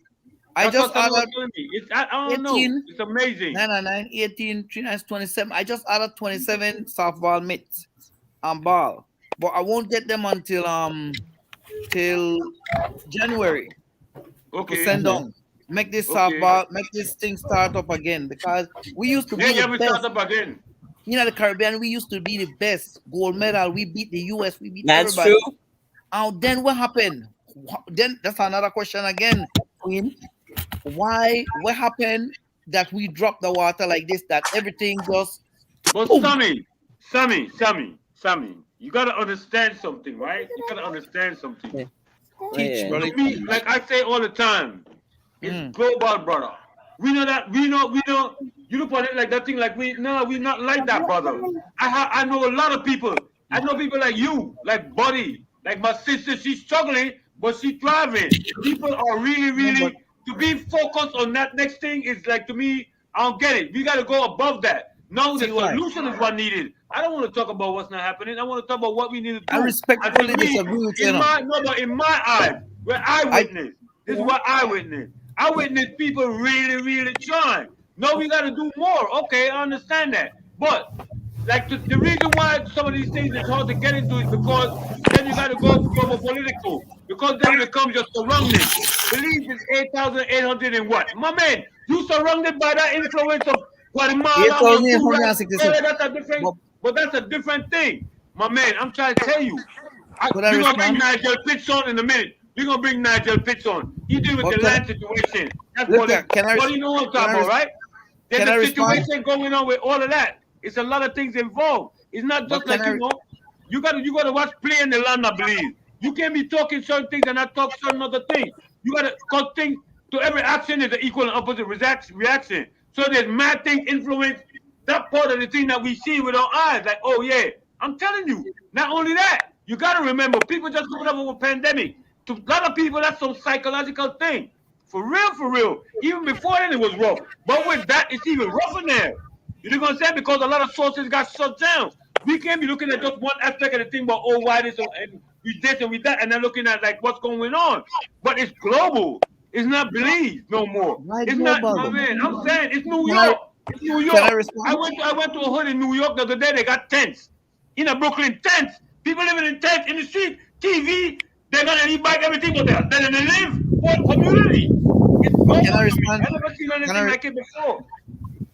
Speaker 3: I
Speaker 1: That's
Speaker 3: just
Speaker 1: what Sammy was
Speaker 3: ordered
Speaker 1: telling me. I don't know.
Speaker 3: 18.
Speaker 1: It's amazing.
Speaker 3: 999, 18, 39, 27. I just ordered 27 softball mitts and ball, but I won't get them until till January to
Speaker 1: Okay.
Speaker 3: send on. Make this
Speaker 1: Okay.
Speaker 3: softball, make this thing start up again because we used to be
Speaker 1: Yeah,
Speaker 3: the
Speaker 1: we
Speaker 3: best.
Speaker 1: start up again.
Speaker 3: You know, the Caribbean, we used to be the best. Gold medal, we beat the US, we beat
Speaker 4: That's
Speaker 3: everybody.
Speaker 4: true.
Speaker 3: And then what happened? Then that's another question again, Queen. Why? What happened that we dropped the water like this? That everything just
Speaker 1: But
Speaker 3: boom.
Speaker 1: Sammy, you gotta understand something, right? You gotta understand something.
Speaker 3: Teach,
Speaker 4: Yeah.
Speaker 3: brother.
Speaker 1: To me, like I say all the time, it's
Speaker 3: Mm.
Speaker 1: global, brother. We know that. We know. You look at it like that thing. Like we're not like that, brother. I know a lot of people. I know people like you, like Buddy, like my sister. She's struggling, but she's thriving. People are really to be focused on that next thing is like, to me, I don't get it. We got to go above that. No, the
Speaker 3: See why?
Speaker 1: solution is what needed. I don't want to talk about what's not happening. I want to talk about what we need to do.
Speaker 3: I respectfully
Speaker 1: And to me,
Speaker 3: disagree with you.
Speaker 1: in my eyes, where I witness, this is what I witness. I witness people really trying. No, we got to do more. Okay, I understand that. But like the reason why some of these things is hard to get into is because then you got to go political. Because then it becomes your surrounding. Believe is 8,800 and what? My man, you surrounded by that influence of Guatemala.
Speaker 3: 8,866.
Speaker 1: That's a different,
Speaker 3: Well-
Speaker 1: but that's a different thing. My man, I'm trying to tell you.
Speaker 3: Could I
Speaker 1: We're going to bring
Speaker 3: respond?
Speaker 1: Nigel Pitts on in a minute. We're going to bring Nigel Pitts on. He deal with
Speaker 3: Okay.
Speaker 1: the land situation. That's
Speaker 3: Look
Speaker 1: what
Speaker 3: at- can I
Speaker 1: what you know what I'm
Speaker 3: can I
Speaker 1: talking about, right? There's
Speaker 3: can I
Speaker 1: a
Speaker 3: respond?
Speaker 1: situation going on with all of that. It's a lot of things involved. It's not just
Speaker 3: But
Speaker 1: like,
Speaker 3: can I-
Speaker 1: you know, you gotta watch play in the land, I believe. You can't be talking certain things and not talk certain other things. You gotta cause things to every action is an equal and opposite reaction. So there's mad things influence that part of the thing that we see with our eyes. Like, oh yeah, I'm telling you. Not only that, you gotta remember, people just coming up with a pandemic. To a lot of people, that's some psychological thing. For real. Even before then, it was rough. But with that, it's even rougher now. You know what I'm saying? Because a lot of sources got shut down. We can't be looking at just one aspect of the thing, but oh, why this and we this and we that, and then looking at like what's going on. But it's global. It's not believed no more.
Speaker 3: Why
Speaker 1: It's not,
Speaker 3: global?
Speaker 1: my man. I'm saying it's New
Speaker 3: Can I-
Speaker 1: York. It's New York.
Speaker 3: Can I respond?
Speaker 1: I went to a hood in New York the other day. They got tents in a Brooklyn, tents. People living in tents in the street. TV. They're gonna e-bike everything, but they're in a live for community. It's global.
Speaker 3: Can I respond?
Speaker 1: I've never seen anything
Speaker 3: Can I-
Speaker 1: like it before.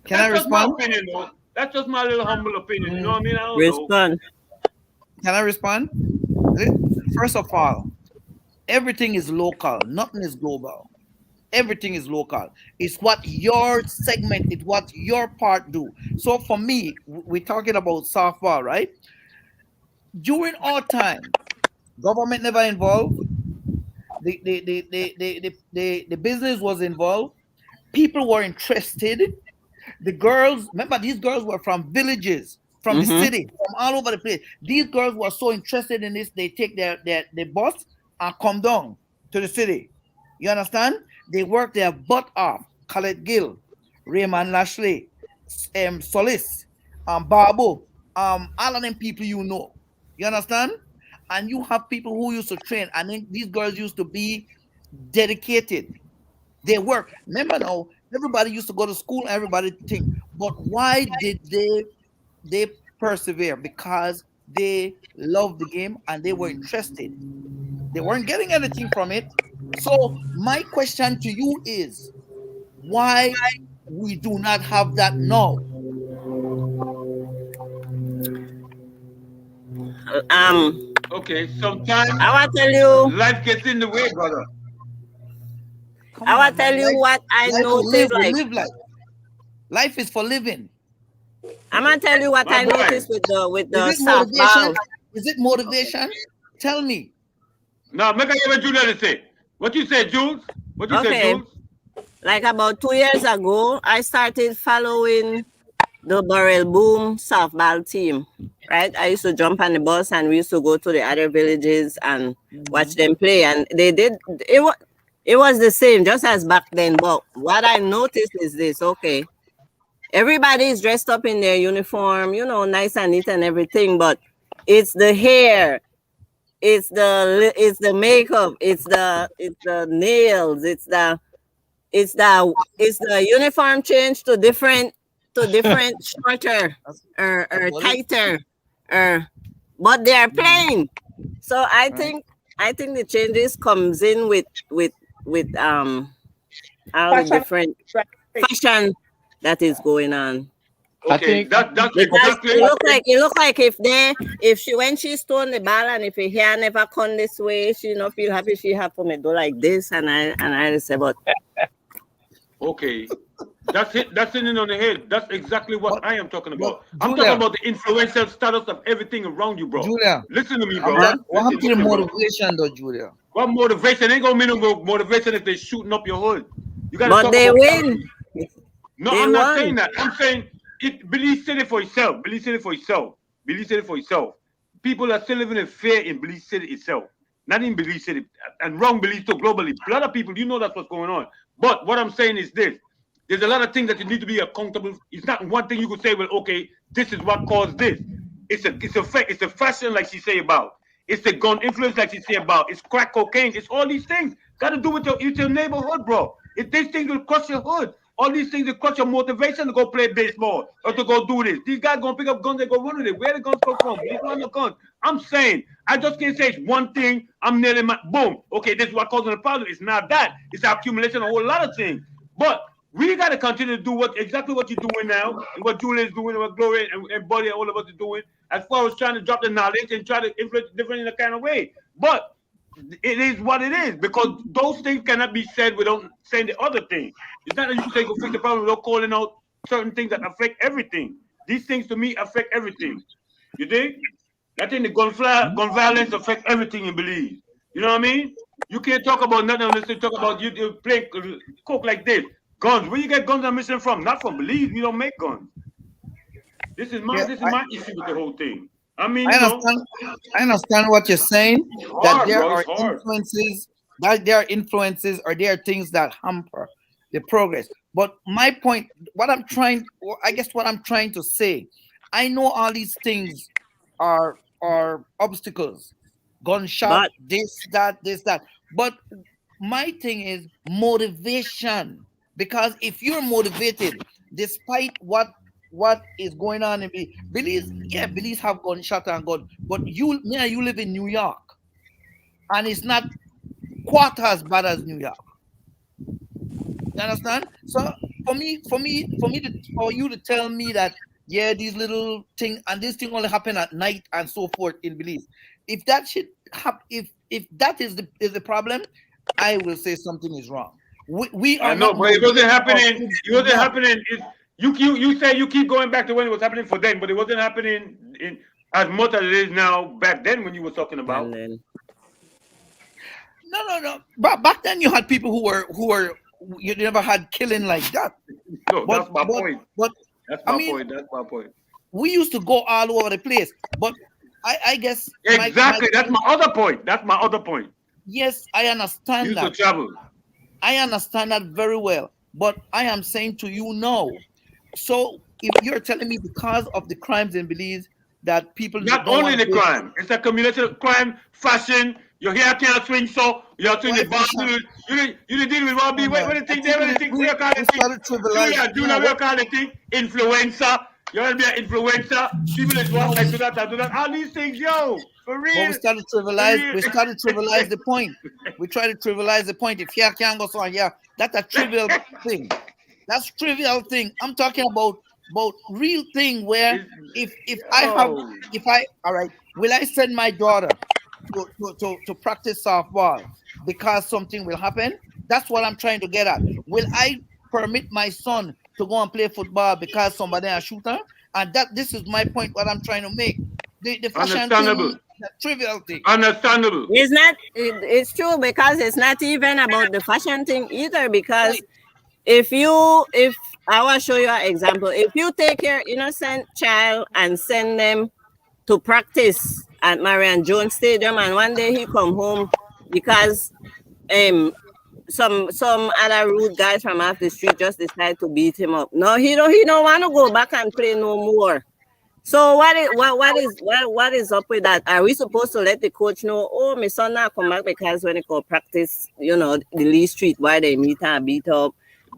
Speaker 3: Can I
Speaker 1: That's just my
Speaker 3: respond?
Speaker 1: opinion, though. That's just my little humble opinion. You know what I mean? I don't know.
Speaker 4: Respond.
Speaker 3: Can I respond? First of all, everything is local. Nothing is global. Everything is local. It's what your segment, it's what your part do. So for me, we're talking about softball, right? During our time, government never involved. The business was involved. People were interested. The girls, remember, these girls were from villages, from the city, from all over the place. These girls were so interested in this, they take their bus and come down to the city. You understand? They work their butt off. Khaled Gill, Raymond Lashley, Solis, Babu, all of them people you know. You understand? And you have people who used to train, and then these girls used to be dedicated. They work. Remember now, everybody used to go to school, everybody think. But why did they persevere? Because they loved the game and they were interested. They weren't getting anything from it. So my question to you is, why we do not have that now?
Speaker 1: Okay, sometimes
Speaker 4: I want to tell you.
Speaker 1: life gets in the way, brother.
Speaker 4: I want to tell you what I noticed.
Speaker 3: We live life. Life is for living.
Speaker 4: I'm gonna tell you what
Speaker 1: My
Speaker 4: I
Speaker 1: boy.
Speaker 4: noticed with the
Speaker 3: Is it motivation?
Speaker 4: softball.
Speaker 3: Is it motivation? Tell me.
Speaker 1: Now, make I hear what Julia say. What you say, Jules? What you say,
Speaker 4: Okay.
Speaker 1: Jules?
Speaker 4: Like about 2 years ago, I started following the Burrell Boom softball team. Right, I used to jump on the bus and we used to go to the other villages and watch them play. And they did it was the same just as back then. But what I noticed is this: okay, everybody is dressed up in their uniform, you know, nice and neat and everything, but it's the hair, it's the makeup, it's the nails, it's the uniform change to different shorter or tighter, but they are playing. So I think the changes comes in with all the different fashion that is going on.
Speaker 2: I
Speaker 1: Okay,
Speaker 2: think-
Speaker 1: that's exactly.
Speaker 4: It look like when she's throwing the ball and if her hair never come this way, she not feel happy. She have to do like this, and I say, but
Speaker 1: Okay, that's it. That's it on the head. That's exactly what I am talking about. I'm
Speaker 3: Julia.
Speaker 1: talking about the influential status of everything around you, bro.
Speaker 3: Julia,
Speaker 1: Listen to me, bro.
Speaker 3: what happened to the
Speaker 1: Listen, bro.
Speaker 3: motivation though, Julia?
Speaker 1: What motivation? Ain't gonna mean no motivation if they're shooting up your hood. You gotta
Speaker 4: but
Speaker 1: talk
Speaker 4: they
Speaker 1: about
Speaker 4: win.
Speaker 1: No,
Speaker 4: They
Speaker 1: I'm not
Speaker 4: won.
Speaker 1: saying that. I'm saying Belize City for itself. Belize City for itself. Belize City for itself. People are still living in fear in Belize City itself. Not in Belize City. And wrong Belize too globally. A lot of people, you know that's what's going on. But what I'm saying is this. There's a lot of things that you need to be accountable. It's not one thing you could say, well, okay, this is what caused this. It's a fact. It's a fashion like she say about. It's the gun influence like she say about. It's crack cocaine. It's all these things. Got to do with your neighborhood, bro. If these things will crush your hood, all these things will crush your motivation to go play baseball or to go do this. These guys gonna pick up guns and go run with it. Where the guns come from? These are the guns. I'm saying, I just can't say it's one thing. I'm nailing my boom. Okay, this is what causing the problem. It's not that. It's the accumulation of a whole lot of things. But we got to continue to do exactly what you're doing now, and what Julia is doing, and what Gloria and Buddy and all of us are doing, as far as trying to drop the knowledge and try to influence different in a kind of way. But it is what it is, because those things cannot be said without saying the other thing. It's not that you say go fix the problem without calling out certain things that affect everything. These things to me affect everything. You dig? I think the gun violence affect everything in Belize. You know what I mean? You can't talk about nothing unless you talk about you play coke like this. Guns. Where you get guns ammunition from? Not from Belize. We don't make guns. This is my issue with the whole thing. I mean,
Speaker 3: I understand what you're saying. That there are influences, or there are things that hamper the progress. But my point, what I'm trying to say, I know all these things are obstacles, gunshot, this, that. But my thing is motivation. Because if you're motivated, despite what is going on in Belize, Belize have gunshot and gun, but you live in New York, and it's not quarter as bad as New York. You understand? So for you to tell me that these little thing and this thing only happen at night and so forth in Belize, if that shit if that is the problem, I will say something is wrong. We are.
Speaker 1: I know, but it wasn't happening. It wasn't happening. You say you keep going back to when it was happening for them, but it wasn't happening in as much as it is now back then when you were talking about.
Speaker 3: No. But back then you had people who were you never had killing like that.
Speaker 1: No, that's my point.
Speaker 3: But
Speaker 1: that's my point.
Speaker 3: We used to go all over the place, but I guess
Speaker 1: exactly. That's my other point.
Speaker 3: Yes, I understand
Speaker 1: you
Speaker 3: that.
Speaker 1: used to travel.
Speaker 3: I understand that very well, but I am saying to you no. So if you're telling me because of the crimes in Belize that people
Speaker 1: not only the crime, it's a combination of crime, fashion. Your hair can't swing, so you're doing the bar. You deal with Robbie. What do you think? We call it thing. Influencer. You want to be an influencer? People is what I do that, I do that. All these things, yo, for real.
Speaker 3: But we started to trivialize the point. We try to trivialize the point. If you can't go so on, yeah, that's a trivial thing. That's trivial thing. I'm talking about real thing where if I all right, will I send my daughter to practice softball because something will happen? That's what I'm trying to get at. Will I permit my son to go and play football because somebody a shooter? And this is my point. What I'm trying to make. The fashion
Speaker 1: Understandable.
Speaker 3: thing, the trivial thing.
Speaker 1: Understandable.
Speaker 4: It's not. It's true because it's not even about the fashion thing either. Because if I will show you an example. If you take your innocent child and send them to practice at Marion Jones Stadium, and one day he come home because some other rude guys from off the street just decide to beat him up. No, he don't want to go back and play no more. So what is up with that? Are we supposed to let the coach know, oh, my son not come back because when they go practice, the Lee Street, why they meet and beat up?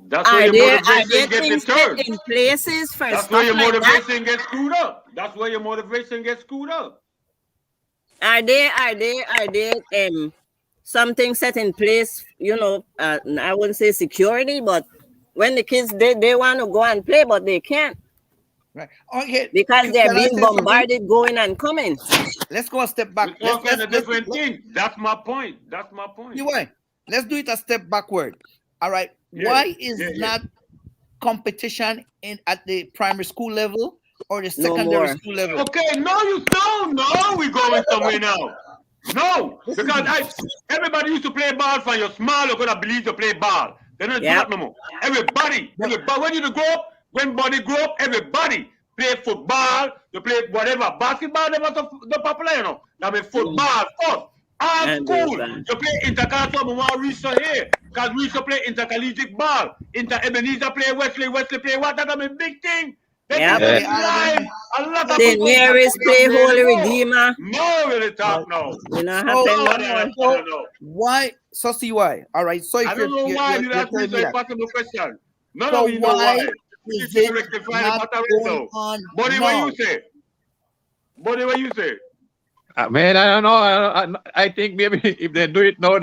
Speaker 1: That's where your motivation
Speaker 4: there
Speaker 1: gets
Speaker 4: things
Speaker 1: deterred.
Speaker 4: in places for
Speaker 1: That's
Speaker 4: stuff
Speaker 1: where your
Speaker 4: like
Speaker 1: motivation gets screwed up. That's where your motivation gets screwed up.
Speaker 4: Are there something set in place? I wouldn't say security, but when the kids they want to go and play, but they can't.
Speaker 3: Right. Okay.
Speaker 4: Because they're
Speaker 3: Can I
Speaker 4: being
Speaker 3: say something?
Speaker 4: bombarded, going and coming.
Speaker 3: Let's go a step back.
Speaker 1: It's all kind of different things. That's my point. That's my point.
Speaker 3: You why? Let's do it a step backward. All right.
Speaker 1: Yeah,
Speaker 3: Why is not competition at the primary school level or the secondary school level?
Speaker 1: Okay, no, we're going somewhere now. No, because everybody used to play ball from your small, you're gonna believe to play ball. They don't do that no more. Everybody, when you grow up, when body grow up, everybody play football, you play whatever. Basketball never the popular, I mean football first. All school, you play intercollegiate, we want to reach here. Because we used to play intercollegiate ball. Ebenezer play Wesley play what? That's a big thing.
Speaker 4: Yeah.
Speaker 1: A lot of
Speaker 4: St. Mary's play Holy Redeemer.
Speaker 1: No, really talk no.
Speaker 3: Why? So see why. All right. So if
Speaker 1: I don't know why you ask me a possible question. None of you know why. You should rectify the matter right now. Buddy, what you say? Buddy, what you say?
Speaker 2: Man, I don't know. I think maybe if they do it now,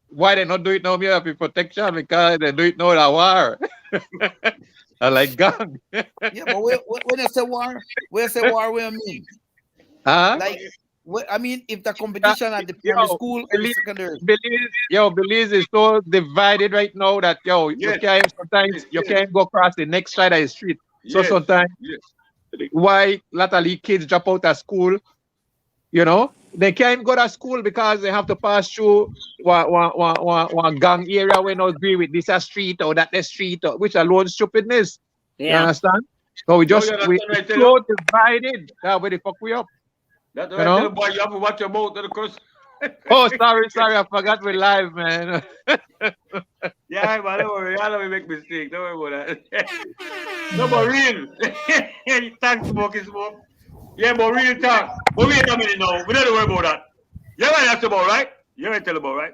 Speaker 2: why they not do it now? Maybe protection because they do it now the war. I like gun.
Speaker 3: Yeah, but when you say war, what do you mean?
Speaker 2: Huh?
Speaker 3: Like, I mean, if the competition at the primary school or the secondary.
Speaker 2: Belize is so divided right now that you can't go across the next side of the street. So sometimes why latterly kids drop out of school, they can't go to school because they have to pass through one gang area where not agree with this street or that street, which alone stupidness. You understand? So we so divided. That's where they fuck we up.
Speaker 1: That's right, boy. You have to watch your mouth, of course.
Speaker 2: Oh, sorry, I forgot we're live, man.
Speaker 1: Yeah, but don't worry, I don't make mistakes. Don't worry about that. No, but real. Thanks, smoke. Yeah, but real talk. But wait a minute now. We don't worry about that. You know what that's about, right? You know what I tell about, right?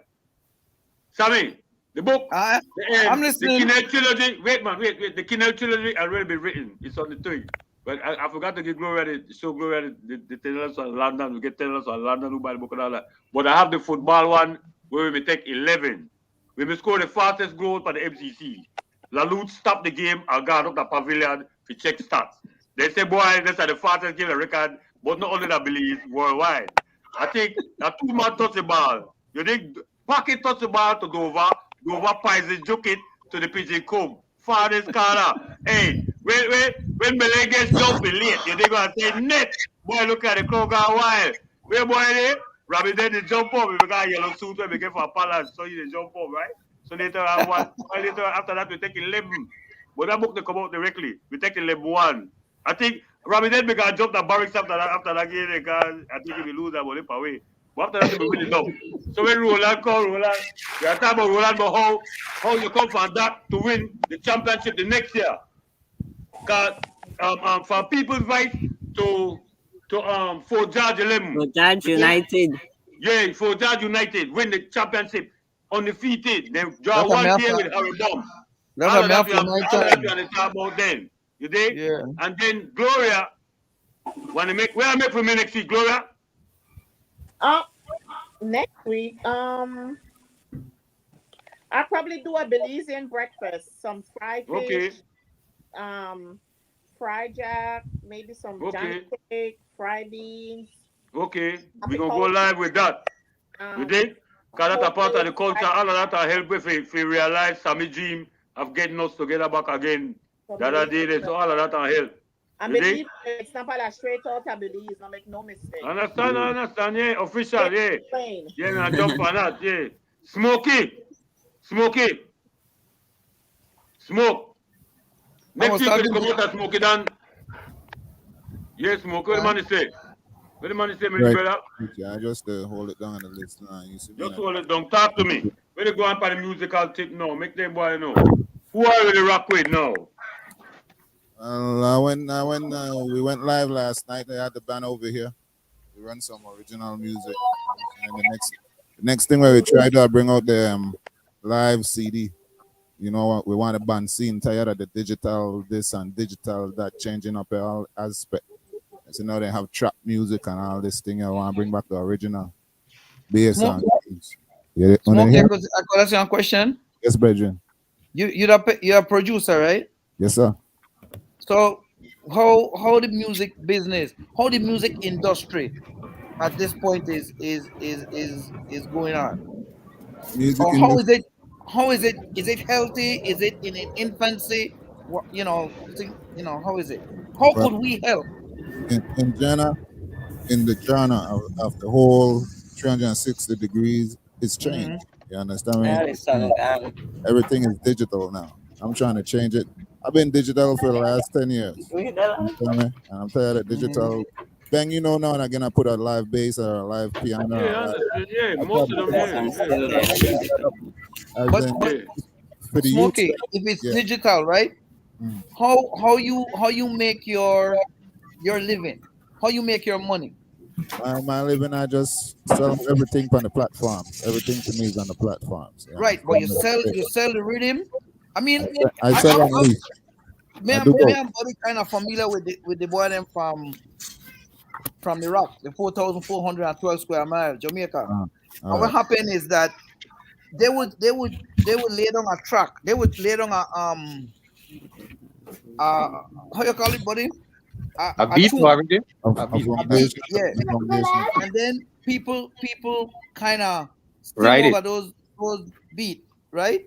Speaker 1: Sammy, the book.
Speaker 3: I'm listening.
Speaker 1: The Kinnell trilogy. Wait. The Kinnell trilogy already been written. It's on the thing. But I forgot to give Gloria the tell us on London. We get tell us on London who buy the book and all that. But I have the football one where we take 11. We will score the fastest goal for the MCC. Lalute stopped the game and got up the pavilion to check stats. They say, boy, that's the fastest game on record, but not only that Belize worldwide. I think that 2 man touch the ball. You think Pocket touch the ball to Dover pies the juke it to the pigeon comb. Farthest corner. Hey, when Malay gets jumping late, you think gonna say net. Boy, look at the crowd go wild. Where boy there? Rabbit then they jump up. We got a yellow suit when we get for a palace, so you jump up, right? So later after that we take 11. But that book they come out directly. We take 11-1. I think Rabbit then we got jump the barracks after that game because I think if we lose that we'll leap away. But after that we win it now. So when Roland, we are talking about Roland, but how you come from that to win the championship the next year. Because from People's Right to Fort George 11.
Speaker 4: Fort George United.
Speaker 1: Yeah, Fort George United win the championship undefeated. They draw one game with Harry Bomb.
Speaker 3: That's a
Speaker 1: all that you understand about then. You dig?
Speaker 3: Yeah.
Speaker 1: And then Gloria, where I make for me next week, Gloria?
Speaker 5: Next week, I'll probably do a Belizean breakfast, some fried
Speaker 1: Okay.
Speaker 5: fish, fried jack, maybe some giant cake, fried beans.
Speaker 1: Okay. We're going to go live with that. You dig? Because that's a part of the culture. All of that will help if we realize Sammy dream of getting us together back again. That I did. So all of that will help.
Speaker 5: I believe it's not like straight out of Belize, no make no mistake.
Speaker 1: I understand, yeah. Official, yeah. Yeah, I jump on that, yeah. Smokey. Smoke. Next week, we come out and smoke it down. Yeah, smoke. What the man say? What the man say, my brother?
Speaker 6: Yeah, just hold it down on the list now.
Speaker 1: Just hold it down. Talk to me. Where they go on for the musical tip now? Make them boy know. Who are you really rock with now?
Speaker 6: We went live last night. They had the band over here. We run some original music. And the next thing where we try to bring out the live CD. You know what? We want a band scene, tired of the digital this and digital that, changing up all aspect. So now they have trap music and all this thing. I want to bring back the original bass and yeah.
Speaker 3: I could ask you a question.
Speaker 6: Yes, Brethren.
Speaker 3: You're a producer, right?
Speaker 6: Yes, sir.
Speaker 3: So how the music business, how the music industry at this point is going on?
Speaker 6: Music
Speaker 3: Or how is it? How is it? Is it healthy? Is it in an infancy? What, how is it? How could we help?
Speaker 6: In the genre of the whole 360 degrees, it's changed. You understand me? Everything is digital now. I'm trying to change it. I've been digital for the last 10 years. You understand me? And I'm tired of digital. Bang, now and again, I put a live bass or a live piano.
Speaker 1: Yeah, most of them,
Speaker 3: But
Speaker 6: for the
Speaker 3: Smokey,
Speaker 6: youth,
Speaker 3: if it's digital, right? How you make your living? How you make your money?
Speaker 6: My living, I just sell everything on the platforms. Everything to me is on the platforms.
Speaker 3: Right, but you sell the rhythm. I mean,
Speaker 6: I sell on leaf.
Speaker 3: Me and Buddy kind of familiar with the boy them from Iraq, the 4,412 square miles, Jamaica. And what happened is that they would lay down a track. They would lay down a how you call it, buddy?
Speaker 2: A beat for everything.
Speaker 6: A beat,
Speaker 3: yeah. And then people kind of
Speaker 2: Right
Speaker 3: over those beats, right?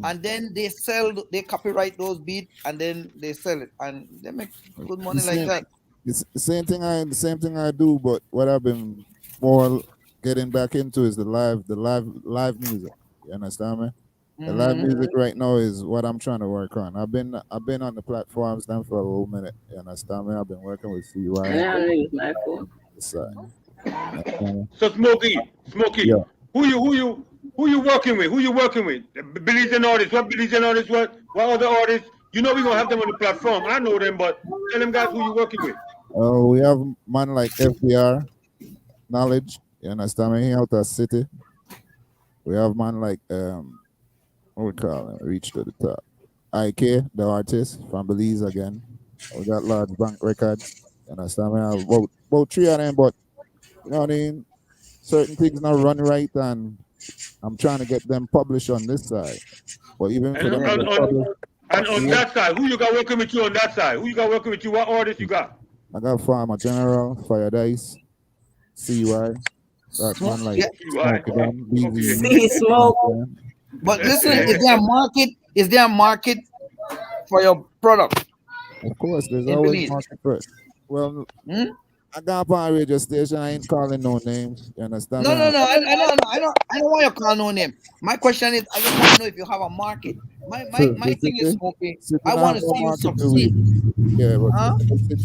Speaker 3: And then they copyright those beats and then they sell it and they make good money like that.
Speaker 6: It's the same thing I do, but what I've been more getting back into is the live music. You understand me? The live music right now is what I'm trying to work on. I've been on the platforms now for a little minute. You understand me? I've been working with CY.
Speaker 1: So Smokey,
Speaker 6: yeah.
Speaker 1: who you working with? Who you working with? Belizean artists. What Belizean artists? What other artists? You know we're gonna have them on the platform. I know them, but tell them guys who you working with.
Speaker 6: We have man like FBR, Knowledge. You understand me? He out of city. We have man like what we call him? Reach to the top. IK, the artist from Belize again. We got Large Bank Records. You understand me? I have about 3 of them, but you know what I mean? Certain things not run right, and I'm trying to get them published on this side. But even for them
Speaker 1: on that side, who you got working with you on that side? Who you got working with you? What artists you got?
Speaker 6: I got Farmer General, Fire Dice, CY. That's one like
Speaker 4: Smoke.
Speaker 3: But listen, is there a market for your product?
Speaker 6: Of course, there's always market for it. Well, I got on a radio station. I ain't calling no names. You understand?
Speaker 3: No. I don't want you to call no name. My question is, I just want to know if you have a market. My thing is smoking. I want to see you succeed.
Speaker 6: Yeah, but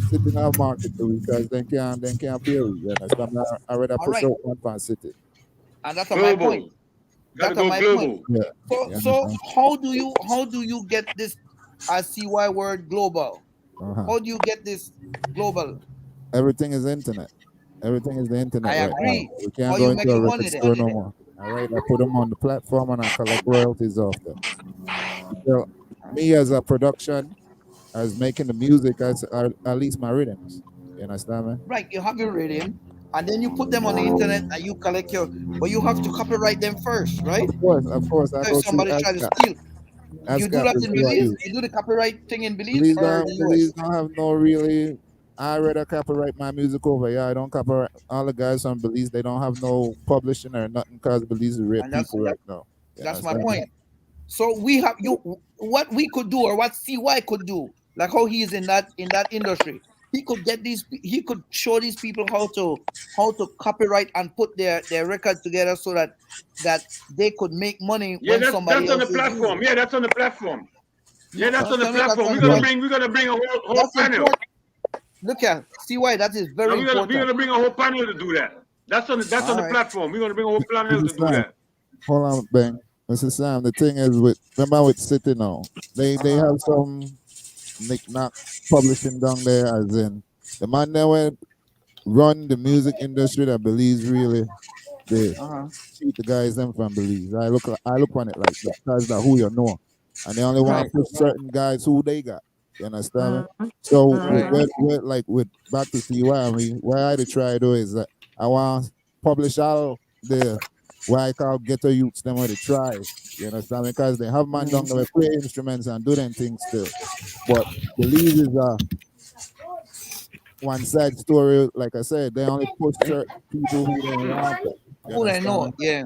Speaker 6: sitting out market because they can't pay you. You understand? I rather push out one pan city.
Speaker 3: And that's my point. That's my point.
Speaker 6: Yeah.
Speaker 3: So how do you get this CY word global? How do you get this global?
Speaker 6: Everything is internet. Everything is the internet.
Speaker 3: I agree.
Speaker 6: We can't go into a record store no more. All right, I put them on the platform and I collect royalties off them. So, me as a production, as making the music as at least my rhythms. You understand me?
Speaker 3: Right, you have your rhythm, and then you put them on the internet and you collect your, but you have to copyright them first, right?
Speaker 6: Of course, I
Speaker 3: So if
Speaker 6: go through
Speaker 3: somebody try to
Speaker 6: ASCAP.
Speaker 3: steal, you do
Speaker 6: ASCAP
Speaker 3: that
Speaker 6: is
Speaker 3: in
Speaker 6: who I
Speaker 3: Belize?
Speaker 6: use.
Speaker 3: You do the copyright thing in Belize
Speaker 6: Belize
Speaker 3: or
Speaker 6: don't,
Speaker 3: the
Speaker 6: Belize
Speaker 3: US?
Speaker 6: don't have no really. I rather copyright my music over. Yeah, I don't copyright all the guys from Belize. They don't have no publishing or nothing because Belize is rape
Speaker 3: And
Speaker 6: people right now. You
Speaker 3: that's my
Speaker 6: understand me?
Speaker 3: point. So we have you what we could do or what CY could do, like how he is in that industry. He could get these he could show these people how to copyright and put their records together so that they could make money
Speaker 1: Yeah,
Speaker 3: when somebody
Speaker 1: that's on
Speaker 3: else
Speaker 1: the
Speaker 3: is using
Speaker 1: platform.
Speaker 3: it.
Speaker 1: Yeah, that's on the platform. Yeah, that's on the
Speaker 3: Tell me that's
Speaker 1: platform.
Speaker 3: on the
Speaker 6: Yeah.
Speaker 1: We're gonna bring a whole
Speaker 3: That's
Speaker 1: panel.
Speaker 3: important. Look at CY, that is very
Speaker 1: And we're
Speaker 3: important.
Speaker 1: gonna bring a whole panel to do that. That's on
Speaker 3: All
Speaker 1: the
Speaker 3: right.
Speaker 1: platform. We're gonna bring a whole panel
Speaker 6: Mr.
Speaker 1: to do
Speaker 6: Sam,
Speaker 1: that.
Speaker 6: hold on, Ben. Mr. Sam, the thing is with remember with City now, they have some knick-knack publishing down there, as in the man that went run the music industry that Belize really they
Speaker 3: Uh-huh.
Speaker 6: cheat the guys them from Belize. I look on it like that because that who you know, and they only want
Speaker 3: Right.
Speaker 6: to push certain guys who they got. You understand me? So
Speaker 3: Right.
Speaker 6: with back to CY, I mean, what I to try to do is that I want to publish all the what I call ghetto youths them where they try. You understand me? Because they have man down there where play instruments and do them things still. But Belize is a one side story. Like I said, they only push certain people who they want. You
Speaker 3: Who they
Speaker 6: understand me?
Speaker 3: know? Yeah.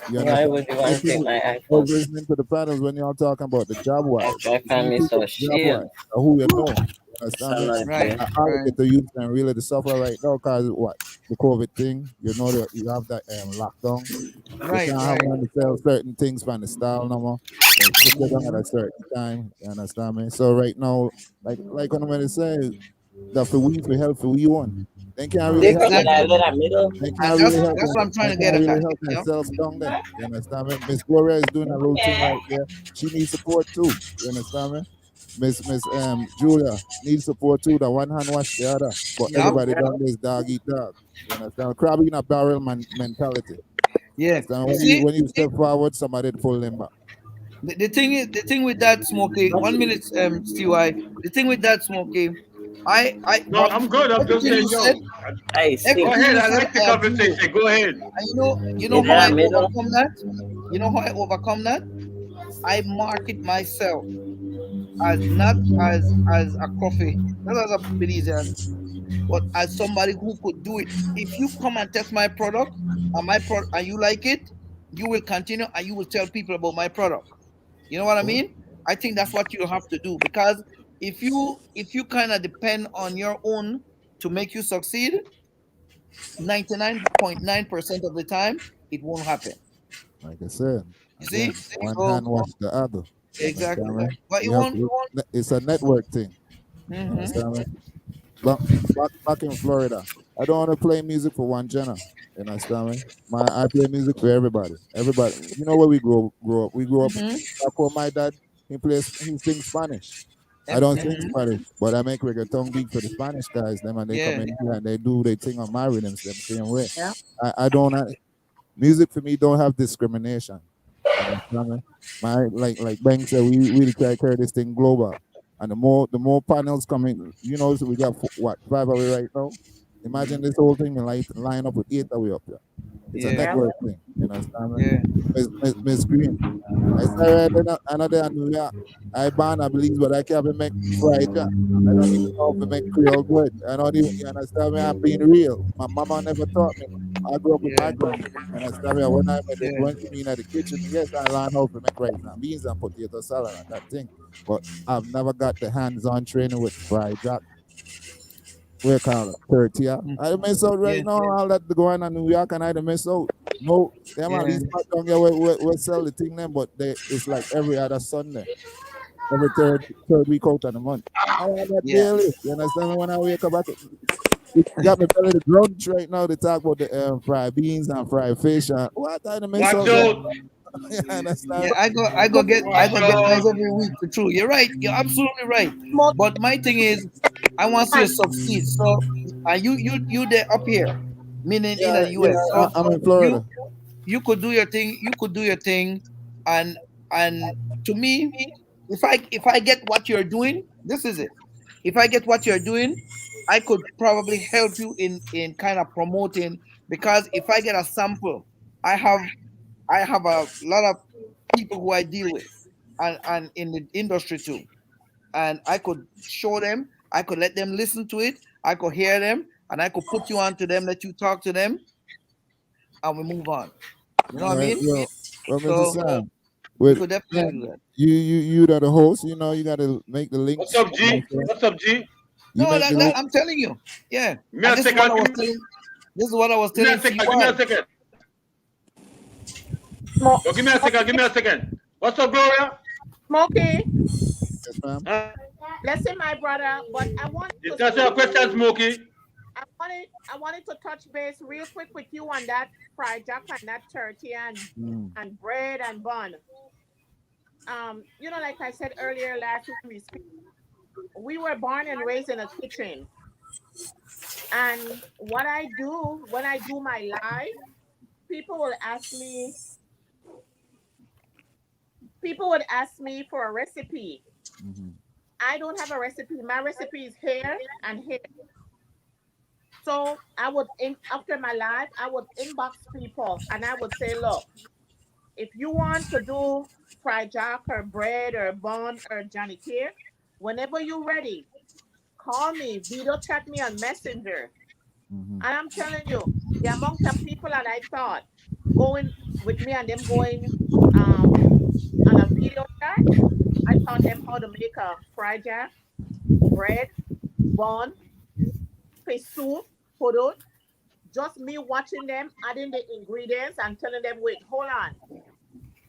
Speaker 6: You
Speaker 4: Why
Speaker 6: understand?
Speaker 4: would you want to take my
Speaker 6: I was
Speaker 4: iPhone?
Speaker 6: listening to the panels when y'all talking about the job wise.
Speaker 4: I find me so
Speaker 6: Job
Speaker 4: shit.
Speaker 6: wise, who you know. You understand me?
Speaker 4: Somebody
Speaker 3: Right.
Speaker 4: play.
Speaker 6: I
Speaker 3: Right.
Speaker 6: get the youth and really the suffer right now because what the COVID thing. You know that you have that lockdown. You
Speaker 3: Right.
Speaker 6: can't have
Speaker 3: Right.
Speaker 6: one to sell certain things from the style no more. They put it down at a certain time. You understand me? So right now, like when I say that for we for help for we want. They can't really
Speaker 4: They
Speaker 6: help
Speaker 4: come in
Speaker 3: Exactly.
Speaker 4: a little middle.
Speaker 6: they
Speaker 3: And
Speaker 6: can't really help
Speaker 3: that's
Speaker 6: them.
Speaker 3: what I'm trying
Speaker 6: They
Speaker 3: to get
Speaker 6: can't
Speaker 3: at.
Speaker 6: really help
Speaker 3: You know?
Speaker 6: themselves down there. You understand me? Miss Gloria is doing a little thing right there. She needs support too. You understand me? Miss Julia needs support too. The one hand wash the other. But
Speaker 3: Yep.
Speaker 6: everybody down there is dog eat dog. You understand? Crab in a barrel mentality.
Speaker 3: Yeah.
Speaker 6: Understand?
Speaker 3: You see,
Speaker 6: When you step forward, somebody pull them back.
Speaker 3: the thing with that, Smokey. 1 minute, CY. The thing with that, Smokey.
Speaker 1: No, I'm good. I'm just
Speaker 3: Everything
Speaker 1: saying,
Speaker 3: you said,
Speaker 4: I see.
Speaker 1: go
Speaker 3: everything
Speaker 1: ahead.
Speaker 3: you
Speaker 1: I
Speaker 3: said,
Speaker 1: like the
Speaker 3: I agree with.
Speaker 1: conversation. Go ahead.
Speaker 3: And you know
Speaker 4: In
Speaker 3: how I
Speaker 4: the middle.
Speaker 3: overcome that? You know how I overcome that? I market myself as not as a coffee, not as a Belizean, but as somebody who could do it. If you come and test my product and and you like it, you will continue and you will tell people about my product. You know what I mean? I think that's what you have to do because if you kind of depend on your own to make you succeed, 99.9% of the time it won't happen.
Speaker 6: Like I said,
Speaker 3: You see?
Speaker 6: again, one
Speaker 3: So
Speaker 6: hand wash the other. You
Speaker 3: exactly.
Speaker 6: understand me?
Speaker 3: But it
Speaker 6: You have
Speaker 3: won't. It won't.
Speaker 6: it's a network thing. You
Speaker 3: Mhm.
Speaker 6: understand me? Back in Florida, I don't want to play music for one genre. You understand me? I play music for everybody. Everybody. You know where we grow up. We grew up.
Speaker 3: Mhm.
Speaker 6: Back home, my dad he sings Spanish. I don't sing
Speaker 3: Mhm.
Speaker 6: Spanish, but I make reggaeton beat for the Spanish guys. Them and they come
Speaker 3: Yeah.
Speaker 6: in here and they do they thing on my rhythms them same way.
Speaker 4: Yeah.
Speaker 6: I don't music for me don't have discrimination. You understand me? My like Bank said, we try to carry this thing global. And the more panels coming, so we got what 5 away right now. Imagine this whole thing line up with 8 away up there. It's a
Speaker 3: Yeah.
Speaker 6: network thing. You understand me?
Speaker 3: Yeah.
Speaker 6: Miss Green. I started another in New York. I born a Belize, but I can't even make fried jack. I don't even know how to make Creole bread. I don't even, you understand me? I'm being real. My mama never taught me. I grew up with my
Speaker 3: Yeah.
Speaker 6: grandmother. You understand me? When I met it,
Speaker 3: Yeah.
Speaker 6: when she mean at the kitchen, yes, I learned how to make rice and beans and potato salad and that thing. But I've never got the hands-on training with fried jack. We call it 30. I miss out
Speaker 3: Yeah.
Speaker 6: right now. All that going on in New York and I miss out. No, them at
Speaker 3: Yeah.
Speaker 6: least back down here we sell the thing them, but it's like every other Sunday, every third week out of the month. I want that
Speaker 3: Yeah.
Speaker 6: daily. You understand me? When I wake up, it got me belly to grunge right now. They talk about the fried beans and fried fish and what I done miss
Speaker 1: Watch
Speaker 6: out right
Speaker 1: out.
Speaker 6: now. You understand?
Speaker 3: Yeah, I go get
Speaker 1: Watch
Speaker 3: guys
Speaker 1: out.
Speaker 3: every week for true. You're right. You're absolutely right. But my thing is, I want to see you succeed. So, and you there up here, meaning in
Speaker 6: Yeah,
Speaker 3: the US. So
Speaker 6: I'm in
Speaker 3: you
Speaker 6: Florida.
Speaker 3: you could do your thing. You could do your thing, and to me, if I get what you're doing, this is it. If I get what you're doing, I could probably help you in kind of promoting, because if I get a sample, I have a lot of people who I deal with, and in the industry too, and I could show them, I could let them listen to it, I could hear them, and I could put you on to them, let you talk to them, and we move on. You know what I
Speaker 6: Right,
Speaker 3: mean?
Speaker 6: yo, well, Mr.
Speaker 3: So
Speaker 6: Sam,
Speaker 3: we
Speaker 6: with
Speaker 3: could definitely do that.
Speaker 6: you that the host, you know, you got to make the links.
Speaker 1: What's up,
Speaker 6: You know
Speaker 1: G?
Speaker 6: what I'm saying?
Speaker 1: What's up, G?
Speaker 6: You
Speaker 3: No,
Speaker 6: make the
Speaker 3: that
Speaker 6: link.
Speaker 3: I'm telling you. Yeah.
Speaker 1: Give me
Speaker 3: And
Speaker 1: a
Speaker 3: this is what I
Speaker 1: second.
Speaker 3: was telling. This is what I was
Speaker 1: Give me a
Speaker 3: telling
Speaker 1: second. Give me a
Speaker 3: CY.
Speaker 1: second.
Speaker 5: Smoke,
Speaker 1: Yo, give me a second. Give me a second. What's up, Gloria?
Speaker 5: Smokey,
Speaker 6: Yes, ma'am.
Speaker 5: listen, my brother, but I want
Speaker 1: Just
Speaker 5: to
Speaker 1: answer your question, Smokey.
Speaker 5: I wanted to touch base real quick with you on that fried jack and that turkey and bread and bun. You know, like I said earlier last week, we were born and raised in a kitchen. And what I do when I do my live, people will ask me, for a recipe. I don't have a recipe. My recipe is here and here. So I would, after my live, I would inbox people and I would say, look, if you want to do fried jack or bread or bun or Johnny Care, whenever you're ready, call me, video chat me on Messenger. And I'm telling you, the amount of people that I thought going with me and them going on a video chat, I taught them how to make a fried jack, bread, bun, fish soup, podo. Just me watching them, adding the ingredients and telling them, wait, hold on,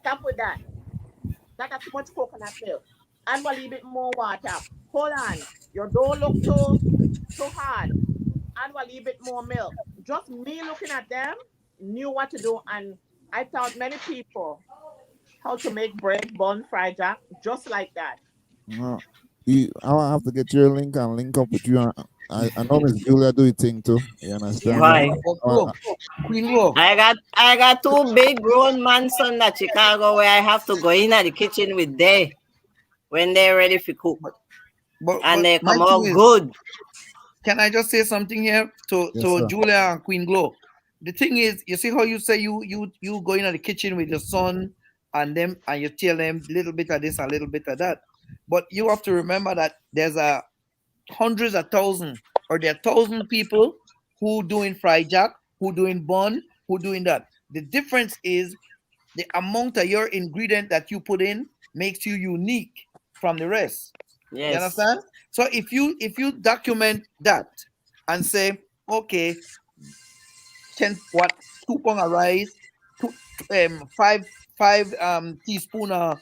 Speaker 5: stop with that. That got too much coconut milk. And a little bit more water. Hold on, your dough look too hard. And a little bit more milk. Just me looking at them, knew what to do, and I taught many people how to make bread, bun, fried jack, just like that.
Speaker 6: I'll have to get your link and link up with you. I know Miss Julia do it thing too. You understand?
Speaker 4: Why?
Speaker 3: Queen Row.
Speaker 4: I got two big grown man son at Chicago where I have to go in at the kitchen with they when they're ready for cook. And they come out good.
Speaker 3: Can I just say something here to
Speaker 6: Yes,
Speaker 3: Julia and Queen Glow? The thing is, you see how you say you go in the kitchen with your son and them, and you tell them a little bit of this, a little bit of that. But you have to remember that there's hundreds of thousands, or there are 1,000 people who doing fried jack, who doing bun, who doing that. The difference is the amount of your ingredient that you put in makes you unique from the rest.
Speaker 4: Yes.
Speaker 3: You understand? So if you document that and say, okay, 2 pound of rice, 5 teaspoon of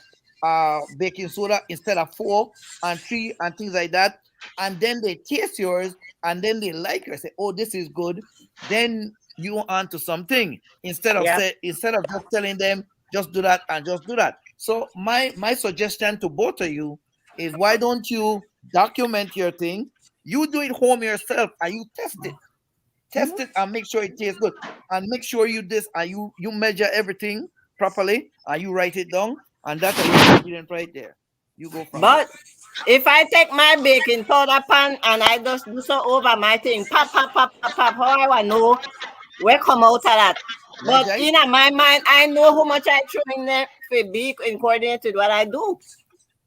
Speaker 3: baking soda instead of 4, and 3, and things like that, and then they taste yours and then they like it, say, oh, this is good, then you on to something instead of just telling them just do that and just do that. So my suggestion to both of you is, why don't you document your thing, you do it home yourself, and you test it and make sure it tastes good, and make sure you this, and you measure everything properly, and you write it down, and that's a ingredient right there. You go from
Speaker 4: But if I take my baking powder pan and I just do so over my thing, pop, how I know where come out of that. But in my mind, I know how much I throw in there for be in coordinate with what I do.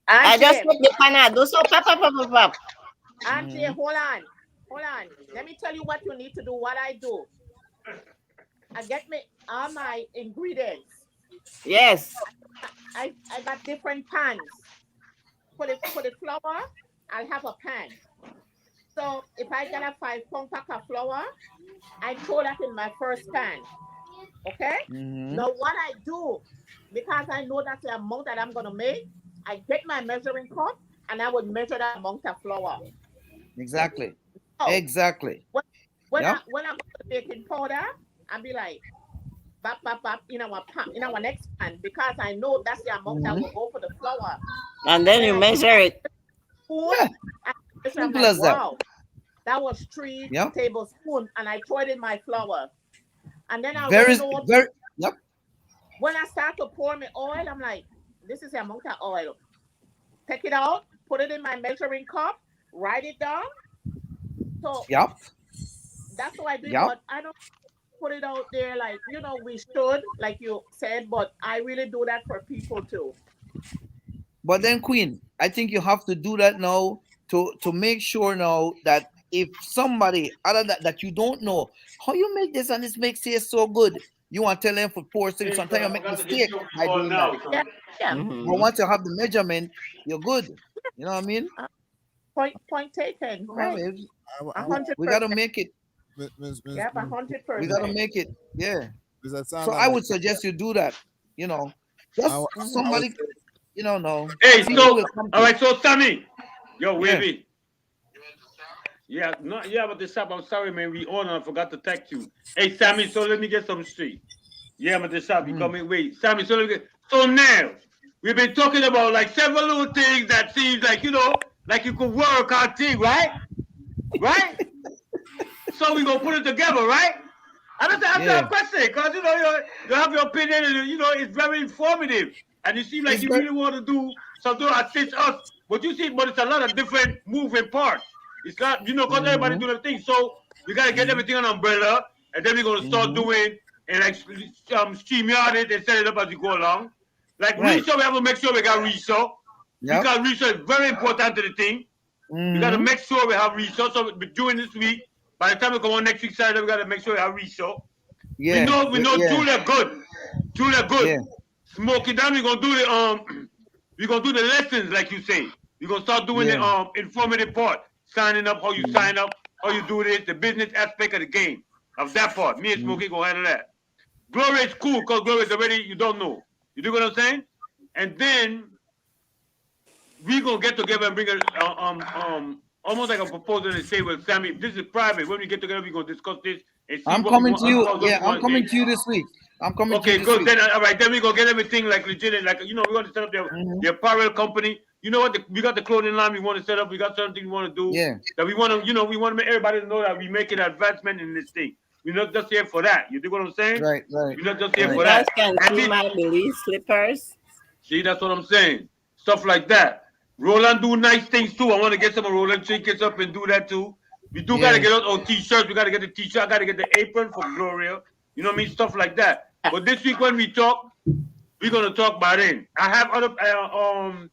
Speaker 4: I just put the pan, I do so pop.
Speaker 5: Auntie, hold on. Let me tell you what you need to do. What I do, I get me all my ingredients.
Speaker 4: Yes.
Speaker 5: I got different pans. For the flour, I'll have a pan. So if I get a 5-pound pack of flour, I throw that in my first pan. Okay? Now what I do, because I know that's the amount that I'm gonna make, I get my measuring cup and I would measure that amount of flour.
Speaker 3: Exactly.
Speaker 5: So,
Speaker 3: exactly.
Speaker 5: When I put baking powder, I'll be like, bap in our next pan, because I know that's the amount that will go for the flour.
Speaker 4: And then you measure it.
Speaker 5: I'm like, wow, that was 3 tablespoons, and I throw it in my flour. And then when I start to pour my oil, I'm like, this is the amount of oil. take it out, put it in my measuring cup, write it down. So
Speaker 3: Yep.
Speaker 5: that's what I do,
Speaker 3: Yep.
Speaker 5: but I don't put it out there like, we should, like you said, but I really do that for people too.
Speaker 3: But then, Queen, I think you have to do that now to make sure now that if somebody other that you don't know how you make this and this makes it so good, you want to tell them for poor things. Sometimes you make mistake by doing that.
Speaker 5: Yeah, yeah.
Speaker 3: But once you have the measurement, you're good. You know what I mean?
Speaker 5: Point taken. Right.
Speaker 3: We got to
Speaker 5: 100%.
Speaker 3: make it.
Speaker 5: Yep, 100%.
Speaker 3: We got to make it. Yeah.
Speaker 6: Mr.
Speaker 3: So
Speaker 6: Sanders,
Speaker 3: I would suggest you do that. Just
Speaker 6: I
Speaker 3: somebody. No.
Speaker 1: Hey,
Speaker 3: People
Speaker 1: so
Speaker 3: will come to
Speaker 1: all
Speaker 3: you.
Speaker 1: right, so Sammy, yo,
Speaker 3: Yeah.
Speaker 1: wavy. Yeah, no, yeah, but the shop. I'm sorry, man. We on. I forgot to text you. Hey, Sammy. So let me get some straight. Yeah, but the shop. You coming? Wait, Sammy. So let me get. So now we've been talking about like several little things that seems like like you could work on thing, right? Right. So we gonna put it together, right? I just have
Speaker 3: Yeah.
Speaker 1: that question because you have your opinion and it's very informative and you seem like
Speaker 3: It's
Speaker 1: you
Speaker 3: very-
Speaker 1: really want to do something to assist us. But but it's a lot of different moving parts. It's not because everybody do their thing. So we gotta get everything on umbrella and then we're gonna start doing and like StreamYard it and set it up as you go along. Like
Speaker 3: Right.
Speaker 1: research, we have to make sure we got research
Speaker 3: Yep.
Speaker 1: because research is very important to the thing. We got to make sure we have research. So during this week, by the time we come on next week Saturday, we got to make sure we have research.
Speaker 3: Yeah.
Speaker 1: We know
Speaker 3: Yeah.
Speaker 1: Julia good. Julia good.
Speaker 3: Yeah.
Speaker 1: Smoky down, we're gonna do the lessons like you say. We're gonna start doing the informative part. Signing up, how you sign up, how you do this, the business aspect of the game. Of that part. Me and Smokey gonna handle that. Gloria is cool because Gloria is already you don't know. You do what I'm saying? And then we gonna get together and bring almost like a proposal and say, well, Sammy, this is private. When we get together, we're gonna discuss this and see
Speaker 3: I'm
Speaker 1: what
Speaker 3: coming
Speaker 1: we
Speaker 3: to
Speaker 1: want-
Speaker 3: you.
Speaker 1: what
Speaker 3: Yeah,
Speaker 1: we
Speaker 3: I'm
Speaker 1: want
Speaker 3: coming
Speaker 1: to
Speaker 3: to you this week. I'm coming to
Speaker 1: Okay,
Speaker 3: you this
Speaker 1: good.
Speaker 3: week.
Speaker 1: Then all right, then we gonna get everything like legit, like we want to set up the apparel company. You know what? We got the clothing line we want to set up. We got something we want to do.
Speaker 3: Yeah.
Speaker 1: That we want to, we want to make everybody know that we making advancement in this thing. We're not just here for that. You do what I'm saying?
Speaker 3: Right.
Speaker 1: We're not just here
Speaker 3: Right.
Speaker 1: for
Speaker 4: You guys
Speaker 1: that.
Speaker 4: can
Speaker 1: And
Speaker 4: see
Speaker 1: this-
Speaker 4: my Belize slippers.
Speaker 1: See, that's what I'm saying. Stuff like that. Roland do nice things too. I want to get some of Roland trinkets up and do that too. We do gotta get out our t-shirts. We gotta get the t-shirt. I gotta get the apron for Gloria. You know what I mean? Stuff like that. But this week when we talk, we're gonna talk about it. I have other I'm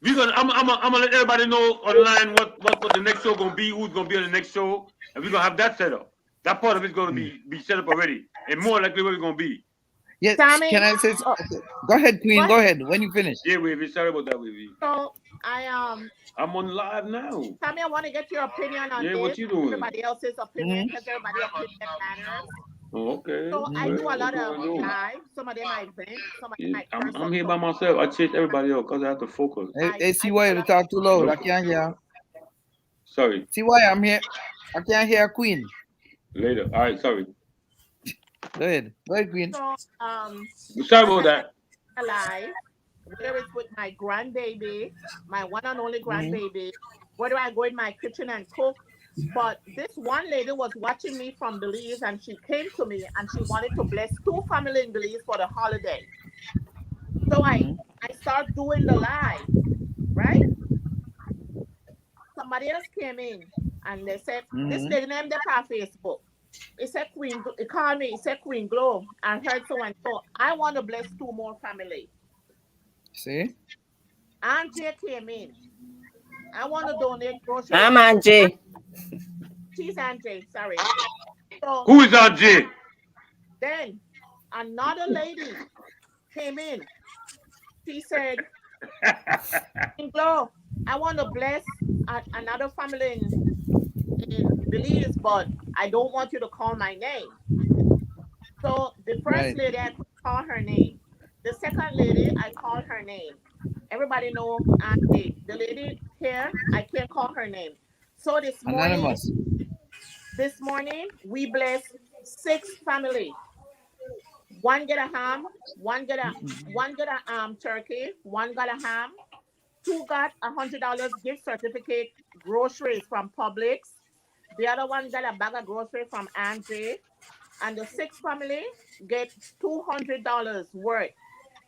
Speaker 1: gonna let everybody know online what the next show gonna be, who's gonna be on the next show, and we're gonna have that set up. That part of it's gonna be set up already, and more likely where we're gonna be.
Speaker 3: Yeah.
Speaker 5: Sammy,
Speaker 3: Can I say? Go ahead, Queen.
Speaker 5: What?
Speaker 3: Go ahead. When you finish.
Speaker 1: Yeah, Wavy. Sorry about that, Wavy.
Speaker 5: So
Speaker 1: I'm on live now.
Speaker 5: Sammy, I want to get your opinion on
Speaker 1: Yeah,
Speaker 5: this.
Speaker 1: what you doing?
Speaker 5: Everybody else's opinion, because everybody's opinion matters.
Speaker 1: Oh, okay.
Speaker 5: So I do a
Speaker 1: Well,
Speaker 5: lot
Speaker 1: what
Speaker 5: of
Speaker 1: do I do?
Speaker 5: live. Some of them I vent, some of them
Speaker 1: Yeah,
Speaker 5: I curse
Speaker 1: I'm
Speaker 5: up.
Speaker 1: here by myself. I chase everybody out because I have to focus.
Speaker 3: Hey, see why you talk too loud. I can't hear.
Speaker 1: Sorry.
Speaker 3: See why I'm here. I can't hear Queen.
Speaker 1: Later. All right. Sorry.
Speaker 3: Go ahead, Queen.
Speaker 5: So
Speaker 1: Sorry about that.
Speaker 5: alive, whether it's with my grandbaby, my one and only grandbaby, whether I go in my kitchen and cook. But this one lady was watching me from Belize and she came to me and she wanted to bless 2 families in Belize for the holiday. So I start doing the live, right? Somebody else came in and they said, this lady named them on Facebook. It said Queen, it called me, it said Queen Glow. I heard so and so. I want to bless 2 more families.
Speaker 3: See?
Speaker 5: Angie came in. I want to donate groceries.
Speaker 4: I'm Angie.
Speaker 5: She's Angie, sorry. So
Speaker 1: Who is RJ?
Speaker 5: then another lady came in. She said, Queen Glow, I want to bless another family in Belize, but I don't want you to call my name. So the first lady, I could call her name. The second lady, I called her name. Everybody know Auntie. The lady here, I can't call her name. So this morning, we blessed 6 families. One get a ham, one get a turkey, one got a ham, 2 got $100 gift certificate groceries from Publix. The other one got a bag of groceries from Angie. And the 6th family get $200 worth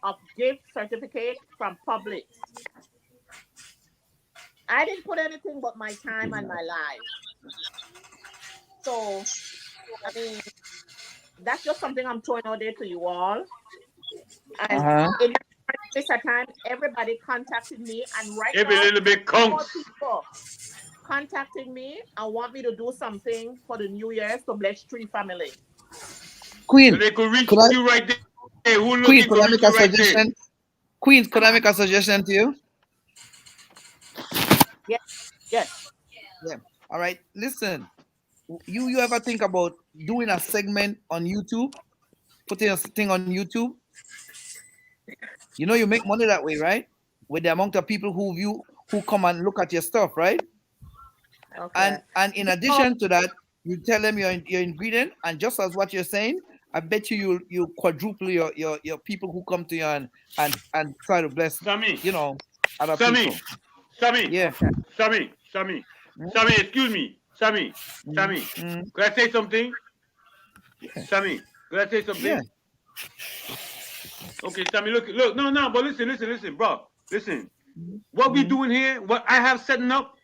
Speaker 5: of gift certificate from Publix. I didn't put anything but my time and my life. So, I mean, that's just something I'm throwing out there to you all. And in this time, everybody contacted me, and right
Speaker 1: Every
Speaker 5: now,
Speaker 1: little bit
Speaker 5: more
Speaker 1: counts.
Speaker 5: people contacting me and want me to do something for the New Year's to bless Tree family.
Speaker 3: Queen,
Speaker 1: So they could reach
Speaker 3: could I-
Speaker 1: you right there. Who looking
Speaker 3: Queen,
Speaker 1: to
Speaker 3: could I
Speaker 1: reach
Speaker 3: make a
Speaker 1: you right there?
Speaker 3: suggestion? Queen, could I make a suggestion to you?
Speaker 5: Yes.
Speaker 3: All right. Listen, you ever think about doing a segment on YouTube, putting a thing on YouTube? You know, you make money that way, right? With the amount of people who come and look at your stuff, right?
Speaker 5: Okay.
Speaker 3: And in addition to that, you tell them your ingredient, and just as what you're saying, I bet you quadruple your people who come to you and try to bless,
Speaker 1: Sammy,
Speaker 3: you know, other
Speaker 1: Sammy,
Speaker 3: people.
Speaker 1: Sammy,
Speaker 3: Yeah.
Speaker 1: Sammy, excuse me. Sammy,
Speaker 3: Mm.
Speaker 1: could I say something? Sammy, could I say something?
Speaker 3: Yeah.
Speaker 1: Okay, Sammy, look, no, but listen, bro. Listen, what we doing here, what I have setting up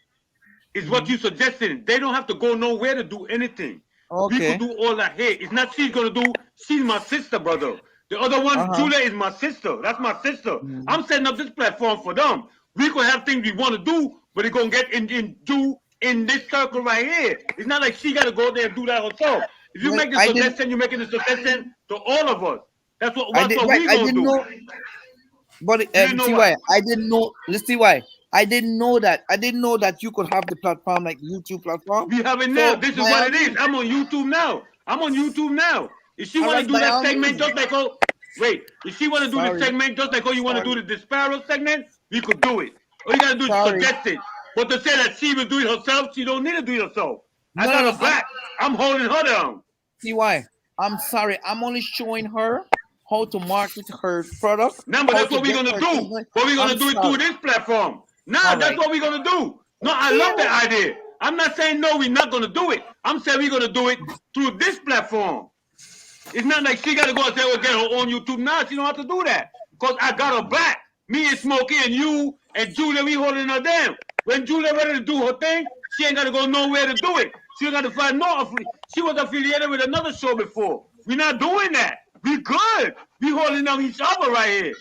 Speaker 1: is what you suggested. They don't have to go nowhere to do anything. We
Speaker 3: Okay.
Speaker 1: could do all that here. It's not she's gonna do, she's my sister, brother. The other one, Julia, is my sister. That's my sister. I'm setting up this platform for them. We could have things we want to do, but it's gonna get in this circle right here. It's not like she gotta go there and do that herself. If you
Speaker 3: Well,
Speaker 1: make the
Speaker 3: I didn't-
Speaker 1: suggestion, you're making the suggestion to all of us. That's what
Speaker 3: I
Speaker 1: we
Speaker 3: didn't
Speaker 1: gonna do.
Speaker 3: know, but
Speaker 1: didn't know
Speaker 3: see
Speaker 1: what?
Speaker 3: why I didn't know. Let's see why I didn't know that. I didn't know that you could have the platform like YouTube platform.
Speaker 1: We have it
Speaker 3: So,
Speaker 1: now. This is
Speaker 3: my
Speaker 1: what it
Speaker 3: answer-
Speaker 1: is. I'm on YouTube now. If she
Speaker 3: All
Speaker 1: want to
Speaker 3: right,
Speaker 1: do
Speaker 3: by
Speaker 1: that
Speaker 3: all
Speaker 1: segment
Speaker 3: means.
Speaker 1: just like if she want to do
Speaker 3: Sorry.
Speaker 1: the segment just like you want to do the Sparrow segment, we could do it. All you gotta do is
Speaker 3: Sorry.
Speaker 1: suggest it. But to say that she will do it herself, she don't need to do it herself. I
Speaker 3: No,
Speaker 1: got
Speaker 3: no,
Speaker 1: her back. I'm holding her down.
Speaker 3: See why? I'm sorry. I'm only showing her how to market her product.
Speaker 1: No, but
Speaker 3: how
Speaker 1: that's
Speaker 3: to
Speaker 1: what we're
Speaker 3: get
Speaker 1: gonna
Speaker 3: her
Speaker 1: do.
Speaker 3: things.
Speaker 1: But we're gonna
Speaker 3: I'm
Speaker 1: do it
Speaker 3: sorry.
Speaker 1: through this platform. Nah,
Speaker 3: All
Speaker 1: that's
Speaker 3: right.
Speaker 1: what we're gonna do. No, I love that idea. I'm not saying no, we're not gonna do it. I'm saying we're gonna do it through this platform. It's not like she gotta go and say, "Oh, get her own YouTube." Now she don't have to do that because I got her back. Me and Smokey and you and Julia, we holding her down. When Julia ready to do her thing, she ain't gotta go nowhere to do it. She ain't gotta find no. She was affiliated with another show before. We're not doing that. We good. We holding down each other right here.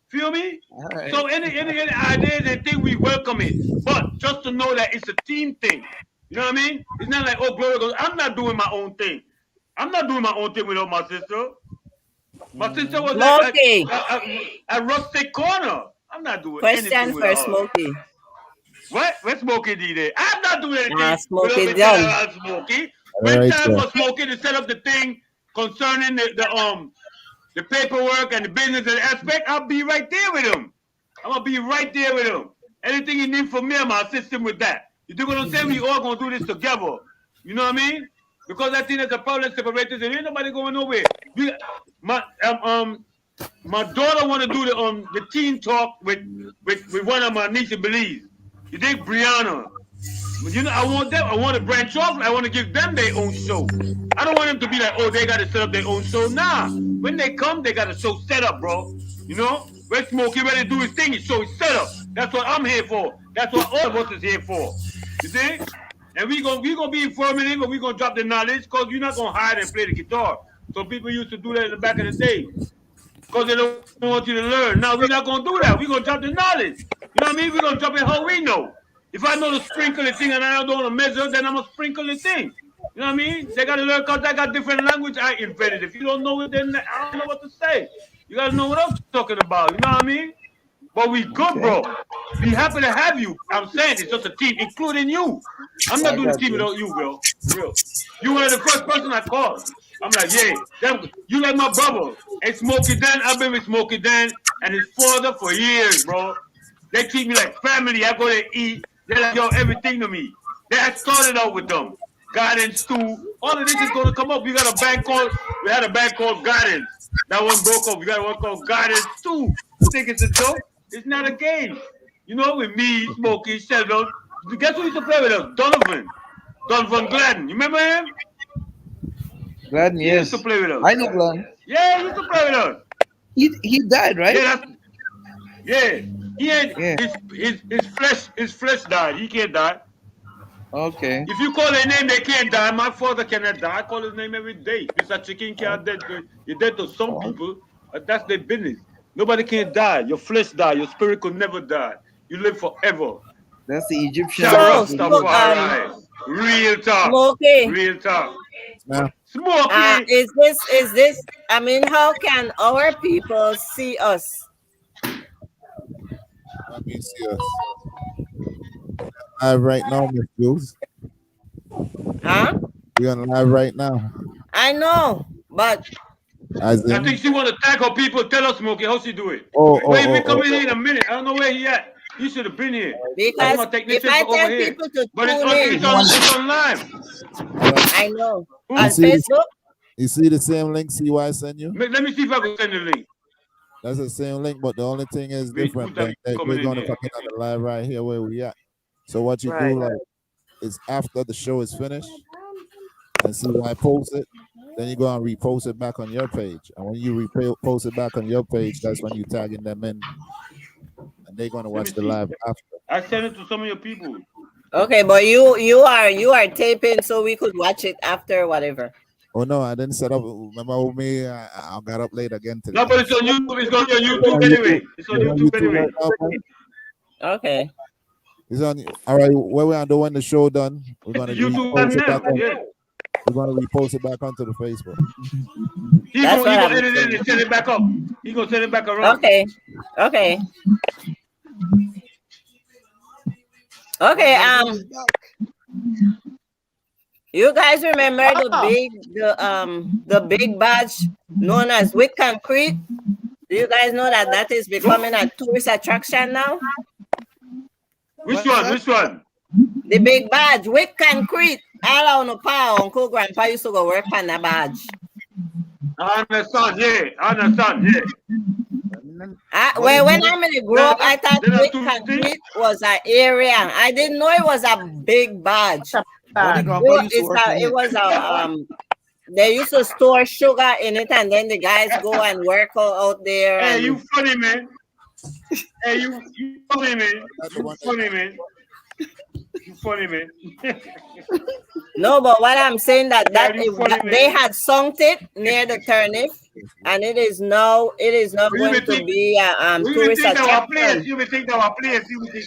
Speaker 1: Feel me?
Speaker 3: All right.
Speaker 1: So any ideas and thing, we welcome it. But just to know that it's a team thing. You know what I mean? It's not like, oh, Gloria goes, I'm not doing my own thing. I'm not doing my own thing without my sister. My sister was
Speaker 4: Smokey.
Speaker 1: at Rustic Corner. I'm not doing
Speaker 4: Question
Speaker 1: anything
Speaker 4: for
Speaker 1: without her.
Speaker 4: Smokey.
Speaker 1: What? Where's Smokey D there? I'm not doing anything
Speaker 4: Smokey
Speaker 1: without
Speaker 4: done.
Speaker 1: Smokey.
Speaker 6: All
Speaker 1: When
Speaker 6: right,
Speaker 1: time
Speaker 6: sir.
Speaker 1: for Smokey to set up the thing concerning the paperwork and the business and aspect, I'll be right there with him. I'm gonna be right there with him. Anything you need from me, I'm gonna assist him with that. You think what I'm saying? We all gonna do this together. You know what I mean? Because I think there's a problem separators and ain't nobody going nowhere. My daughter wanna do the teen talk with one of my nieces, Belize. You think Brianna? You know, I want to branch off. I want to give them their own show. I don't want them to be like, oh, they got to set up their own show. Nah, when they come, they got a show set up, bro. You know, when Smokey ready to do his thing, his show is set up. That's what I'm here for. That's what all of us is here for. You see? And we gonna be informative, but we gonna drop the knowledge because you're not gonna hide and play the guitar. So people used to do that in the back of the day because they don't want you to learn. Now we're not gonna do that. We're gonna drop the knowledge. You know what I mean? We're gonna drop it how we know. If I know to sprinkle the thing and I don't want to measure, then I'm going to sprinkle the thing. You know what I mean? They got to learn because I got different language I invented. If you don't know it, then I don't know what to say. You got to know what I'm talking about. You know what I mean? But we good, bro. We happy to have you. I'm saying it's just a team, including you. I'm not doing the team without you, bro. Real. You were the first person I called. I'm like, yeah, you like my brother. And Smokey Dan, I've been with Smokey Dan and his father for years, bro. They treat me like family. I go there eat. They're like, yo, everything to me. That started out with them. Gardens too. All of this is gonna come up. We had a bank called Gardens. That one broke up. We got one called Gardens too. You think it's a joke? It's not a game. You know, with me, Smokey, Sheldon. Guess who used to play with us? Donovan Gladden. You remember him?
Speaker 3: Gladden,
Speaker 1: He
Speaker 3: yes.
Speaker 1: used to play with us.
Speaker 3: I know Gladden.
Speaker 1: Yeah, he used to play with us.
Speaker 3: He died, right?
Speaker 1: Yeah, yeah. He ain't
Speaker 3: Yeah.
Speaker 1: his flesh died. He can't die.
Speaker 3: Okay.
Speaker 1: If you call their name, they can't die. My father cannot die. I call his name every day. Mr. Chicken can't dead. You're dead to some people, but that's their business. Nobody can die. Your flesh die. Your spirit could never die. You live forever.
Speaker 3: That's the Egyptian.
Speaker 1: Shah
Speaker 4: So,
Speaker 1: Rastafari. Real talk.
Speaker 4: Smokey,
Speaker 1: Real talk.
Speaker 6: Now,
Speaker 1: Smokey.
Speaker 4: is this, I mean, how can our people see us?
Speaker 6: let me see us. Live right now, Miss Jules.
Speaker 4: Huh?
Speaker 6: We're on live right now.
Speaker 4: I know, but
Speaker 6: As
Speaker 1: I
Speaker 6: in,
Speaker 1: think she want to tag her people. Tell us, Smokey, how she do it.
Speaker 6: oh,
Speaker 1: Wait, we coming in a minute. I don't know where he at. He should have been here.
Speaker 4: because
Speaker 1: My
Speaker 4: if
Speaker 1: technician
Speaker 4: I
Speaker 1: over
Speaker 4: tell
Speaker 1: here.
Speaker 4: people to
Speaker 1: But
Speaker 4: tune in,
Speaker 1: it's on live.
Speaker 4: I know.
Speaker 1: Who?
Speaker 4: On
Speaker 6: see this?
Speaker 4: Facebook,
Speaker 6: You see the same link? See why I send you?
Speaker 1: Let me see if I can send the link.
Speaker 6: That's the same link, but the only thing is
Speaker 1: Wait,
Speaker 6: different.
Speaker 1: who's that coming
Speaker 6: We're
Speaker 1: in
Speaker 6: going to
Speaker 1: here?
Speaker 6: come in on the live right here where we at. So what you
Speaker 4: Right.
Speaker 6: do like is after the show is finished, and see when I post it, then you go and repost it back on your page. And when you repost it back on your page, that's when you tagging them in, and they're going to watch the
Speaker 1: see.
Speaker 6: live after.
Speaker 1: I sent it to some of your people.
Speaker 4: okay, but you are taping so we could watch it after whatever.
Speaker 6: Oh no, I didn't set up. Remember with me? I got up late again today.
Speaker 1: No, but it's on YouTube. It's going to be on YouTube anyway. It's on YouTube anyway.
Speaker 6: right now, man.
Speaker 4: Okay.
Speaker 6: It's on. All right, where we're doing the show done, we're
Speaker 1: It's
Speaker 6: gonna
Speaker 1: YouTube
Speaker 6: repost it
Speaker 1: now.
Speaker 6: back on.
Speaker 1: Yeah.
Speaker 6: We're gonna repost it back onto the Facebook.
Speaker 1: He
Speaker 4: That's
Speaker 1: gonna
Speaker 4: what I'm
Speaker 1: edit it
Speaker 4: saying.
Speaker 1: and send it back up. He gonna send it back around.
Speaker 4: Okay. Okay. Okay. You guys remember the big badge known as Wick Concrete? Do you guys know that is becoming a tourist attraction now?
Speaker 1: Which one? Which one?
Speaker 4: The big badge, Wick Concrete. All on the power, Uncle Grandpa used to go work on that badge.
Speaker 1: I understand, yeah. I understand, yeah.
Speaker 4: Well, when I'm in the group, I thought Wick Concrete was an area. I didn't know it was a big badge. It was a they used to store sugar in it, and then the guys go and work out there.
Speaker 1: Hey, you funny, man. Hey, you funny, man. You funny, man. You funny, man.
Speaker 4: No, but what I'm saying that
Speaker 1: funny,
Speaker 4: they had sunk it near the turnip, and it is now going to be a tourist attraction.
Speaker 1: You will think our place. You will think.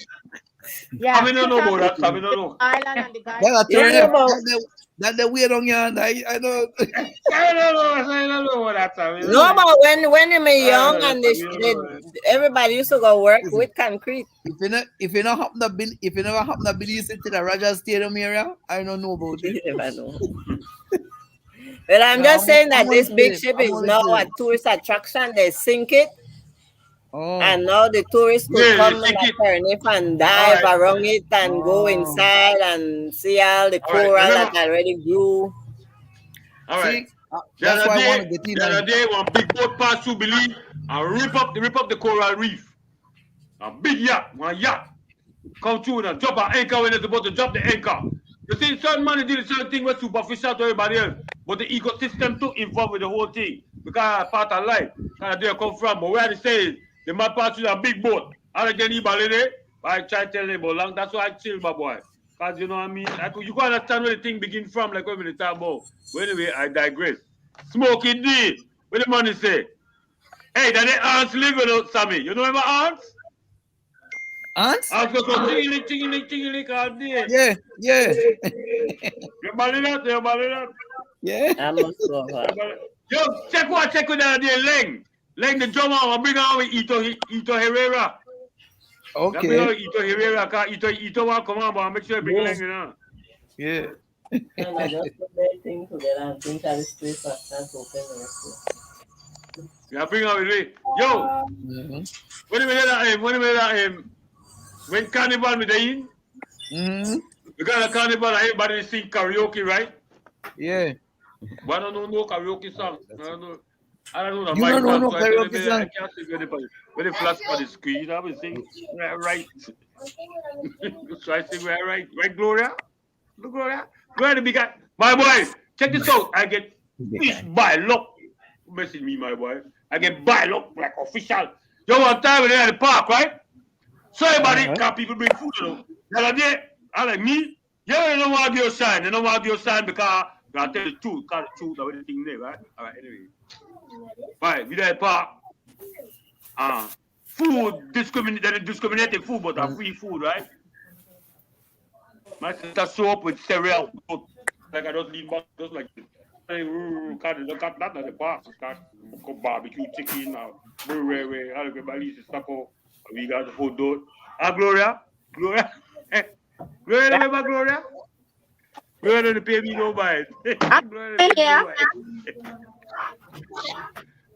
Speaker 5: Yeah.
Speaker 1: I mean, no about that. I mean, no.
Speaker 5: Island and the guy.
Speaker 3: That the weird on your I know.
Speaker 1: I don't know what that's.
Speaker 4: No, but when they were young and everybody used to go work with concrete.
Speaker 3: If you not happen to be, if you never happen to be listening to the Raja Stadium area, I don't know about it.
Speaker 4: You never know. But I'm just saying that this big ship is now a tourist attraction. They sink it.
Speaker 3: Oh.
Speaker 4: And now the tourists could come in that turnip and dive around it and go inside and see all the coral that already grew.
Speaker 1: All right.
Speaker 3: That's why I want to get in.
Speaker 1: The other day, one big boat passed through Belize and rip up the coral reef. A big yacht, one yacht, come through and drop an anchor when it's about to drop the anchor. You see, certain man did the same thing with superficial to everybody else, but the ecosystem too involved with the whole thing because part of life, kind of there come from. But where they say is, the man pass through a big boat. I don't get anybody there. I try to tell them about long. That's why I chill, my boy. Because you know what I mean? You can understand where the thing begin from, like when we talk about. But anyway, I digress. Smoking D. What the money say? Hey, that the ants live with Sammy. You know about ants?
Speaker 3: Ants?
Speaker 1: Ants go tingling all day.
Speaker 3: Yeah.
Speaker 1: You believe that? You believe that?
Speaker 3: Yeah.
Speaker 4: I must go.
Speaker 1: Yo, check with that day, Leng. Leng the drummer, I bring on with Ito Herrera.
Speaker 3: Okay.
Speaker 1: Bring on with Ito Herrera, because Ito want to come on, but I make sure I bring Leng, you know.
Speaker 3: Yeah.
Speaker 4: And I just put that thing together and think I'll stay for that open.
Speaker 1: Yeah, bring on with me. Yo, when Carnival with the in, we got a Carnival and everybody sing karaoke, right?
Speaker 3: Yeah.
Speaker 1: But I don't know no karaoke song. I don't know.
Speaker 3: You don't know no karaoke song?
Speaker 1: I can't sing when they flash for the screen. I will sing right. So I sing right, Gloria? Look, Gloria. Gloria the big guy. My boy, check this out. I get fish by luck. Messing me, my boy. I get bile up like official. You one time when they at the park, right? So everybody, can people bring food, you know. The other day, I like me, yeah, they don't want to give you a sign. They don't want to give you a sign because I tell the truth, because the truth of everything there, right? All right, anyway. Right, we there at the park. Food, discriminated food, but free food, right? My sister show up with cereal, like I just lean back, just like this. Not at the park, barbecue chicken, everybody stuff up. We got the whole door. Gloria? Gloria? Gloria, remember Gloria? Gloria don't pay me no mind.
Speaker 5: Yeah.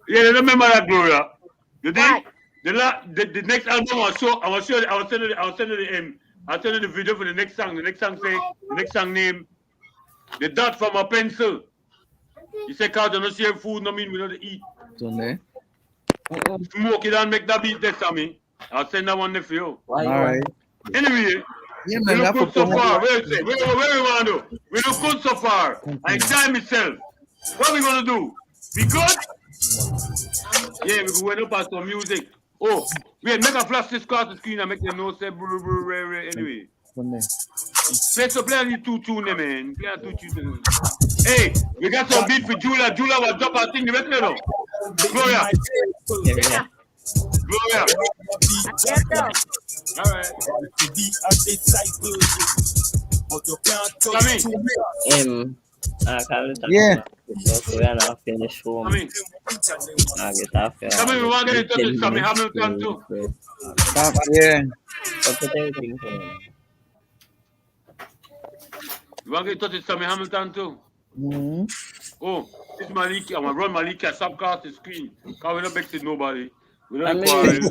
Speaker 1: Yeah, remember that, Gloria? You think? The next album I'll send you the video for the next song. The next song name, The Dot from a Pencil. You say, "Cause you don't share food, no mean we don't eat."
Speaker 3: Sunday.
Speaker 1: Smoke it and make that beat there, Sammy. I'll send that one there for you.
Speaker 3: All right.
Speaker 1: Anyway,
Speaker 3: Yeah,
Speaker 1: we
Speaker 3: man.
Speaker 1: look
Speaker 3: That's
Speaker 1: good
Speaker 3: for
Speaker 1: so
Speaker 3: promote.
Speaker 1: far. Where we want to do? We look good so far. I enjoy myself. What we gonna do? We good? Yeah, we go up at some music. Oh, wait, make a flash this across the screen and make them know say anyway. Play a two tune, man. Play a two tune. Hey, we got some beat for Julia. Julia was drop her thing, you reckon, no? Gloria.
Speaker 4: Yeah.
Speaker 1: Gloria.
Speaker 5: Yes, sir.
Speaker 1: All right. Come in.
Speaker 3: Yeah.
Speaker 4: We are not finished home.
Speaker 1: Come in.
Speaker 4: I get off here.
Speaker 1: Come in, we want to get in touch with Sammy Hamilton too.
Speaker 3: Yeah.
Speaker 1: You want to get in touch with Sammy Hamilton too?
Speaker 3: Mm-hmm.
Speaker 1: Oh, this is Malika. I'm going to run Malika subcast the screen. Because we don't mix with nobody. We
Speaker 4: I
Speaker 1: don't
Speaker 4: mean-
Speaker 1: quarrel.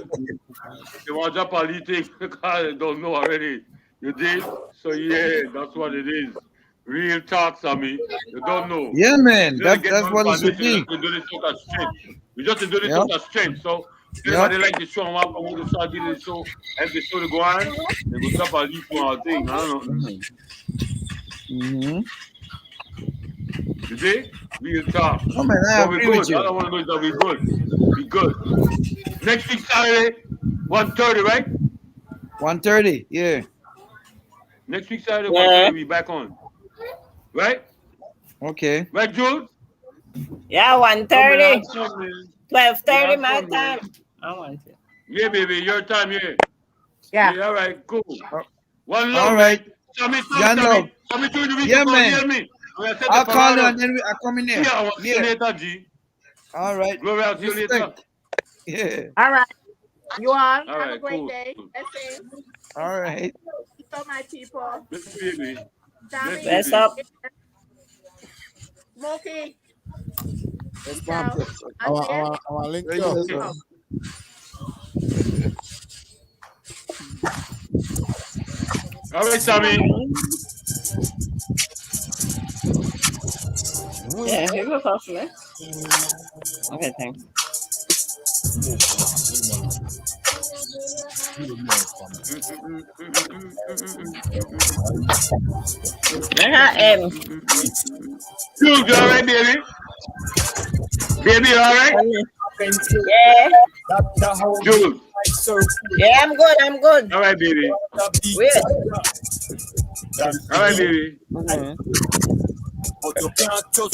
Speaker 1: They want to drop a little thing because they don't know already. You did? So yeah, that's what it is. Real talk, Sammy. You don't know.
Speaker 3: Yeah, man.
Speaker 1: You don't get
Speaker 3: That's
Speaker 1: one
Speaker 3: what it should
Speaker 1: foundation,
Speaker 3: be.
Speaker 1: we just do this out of strength. We just do this
Speaker 3: Yeah.
Speaker 1: out of strength. So everybody like the show. I want to start doing the show. And the show to go on. They will drop a leaf for our thing. I don't know.
Speaker 3: Mm-hmm.
Speaker 1: You see? Real talk.
Speaker 3: Oh, man, I
Speaker 1: But we
Speaker 3: agree
Speaker 1: good.
Speaker 3: with you.
Speaker 1: All I want to know is that we good. We good. Next week Saturday, 1:30, right?
Speaker 3: 1:30. Yeah.
Speaker 1: Next week Saturday,
Speaker 4: Yeah.
Speaker 1: 1:30, we back on. Right?
Speaker 3: Okay.
Speaker 1: Right, Jules?
Speaker 4: Yeah, 1:30, 12:30
Speaker 1: Yeah,
Speaker 4: my
Speaker 1: fun, man.
Speaker 4: time. I want it.
Speaker 1: Yeah, baby, your time, yeah.
Speaker 5: Yeah.
Speaker 1: Yeah, all right, cool. One love.
Speaker 3: All right.
Speaker 1: Sammy,
Speaker 3: John love.
Speaker 1: Sammy, during the week,
Speaker 3: Yeah,
Speaker 1: you call,
Speaker 3: man.
Speaker 1: hear me.
Speaker 3: I'll call you and then I come in there.
Speaker 1: Yeah, I will see you
Speaker 3: Yeah.
Speaker 1: later, G.
Speaker 3: All right.
Speaker 1: Glory, I'll see you later.
Speaker 3: Respect. Yeah.
Speaker 5: All right. You all have a
Speaker 1: right,
Speaker 5: great
Speaker 1: cool.
Speaker 5: day. Blessings.
Speaker 3: All right.
Speaker 5: So my people.
Speaker 1: Bless you, baby.
Speaker 5: Sammy,
Speaker 4: Bless up.
Speaker 5: Smokey.
Speaker 3: Let's
Speaker 5: Ciao.
Speaker 3: bump it.
Speaker 6: Our link
Speaker 3: Very
Speaker 6: up.
Speaker 3: good, sir.
Speaker 1: All right, Sammy.
Speaker 4: Yeah, you go first, man. Okay, thanks.
Speaker 1: You all right, baby? Baby, you all right?
Speaker 4: Yeah,
Speaker 1: Jules.
Speaker 4: yeah, I'm good. I'm good.
Speaker 1: All right, baby.
Speaker 4: Wait.
Speaker 1: All right, baby.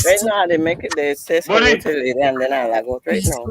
Speaker 4: Right now, they make it. They say
Speaker 1: Money.
Speaker 4: something till 8 and then I'll go right now.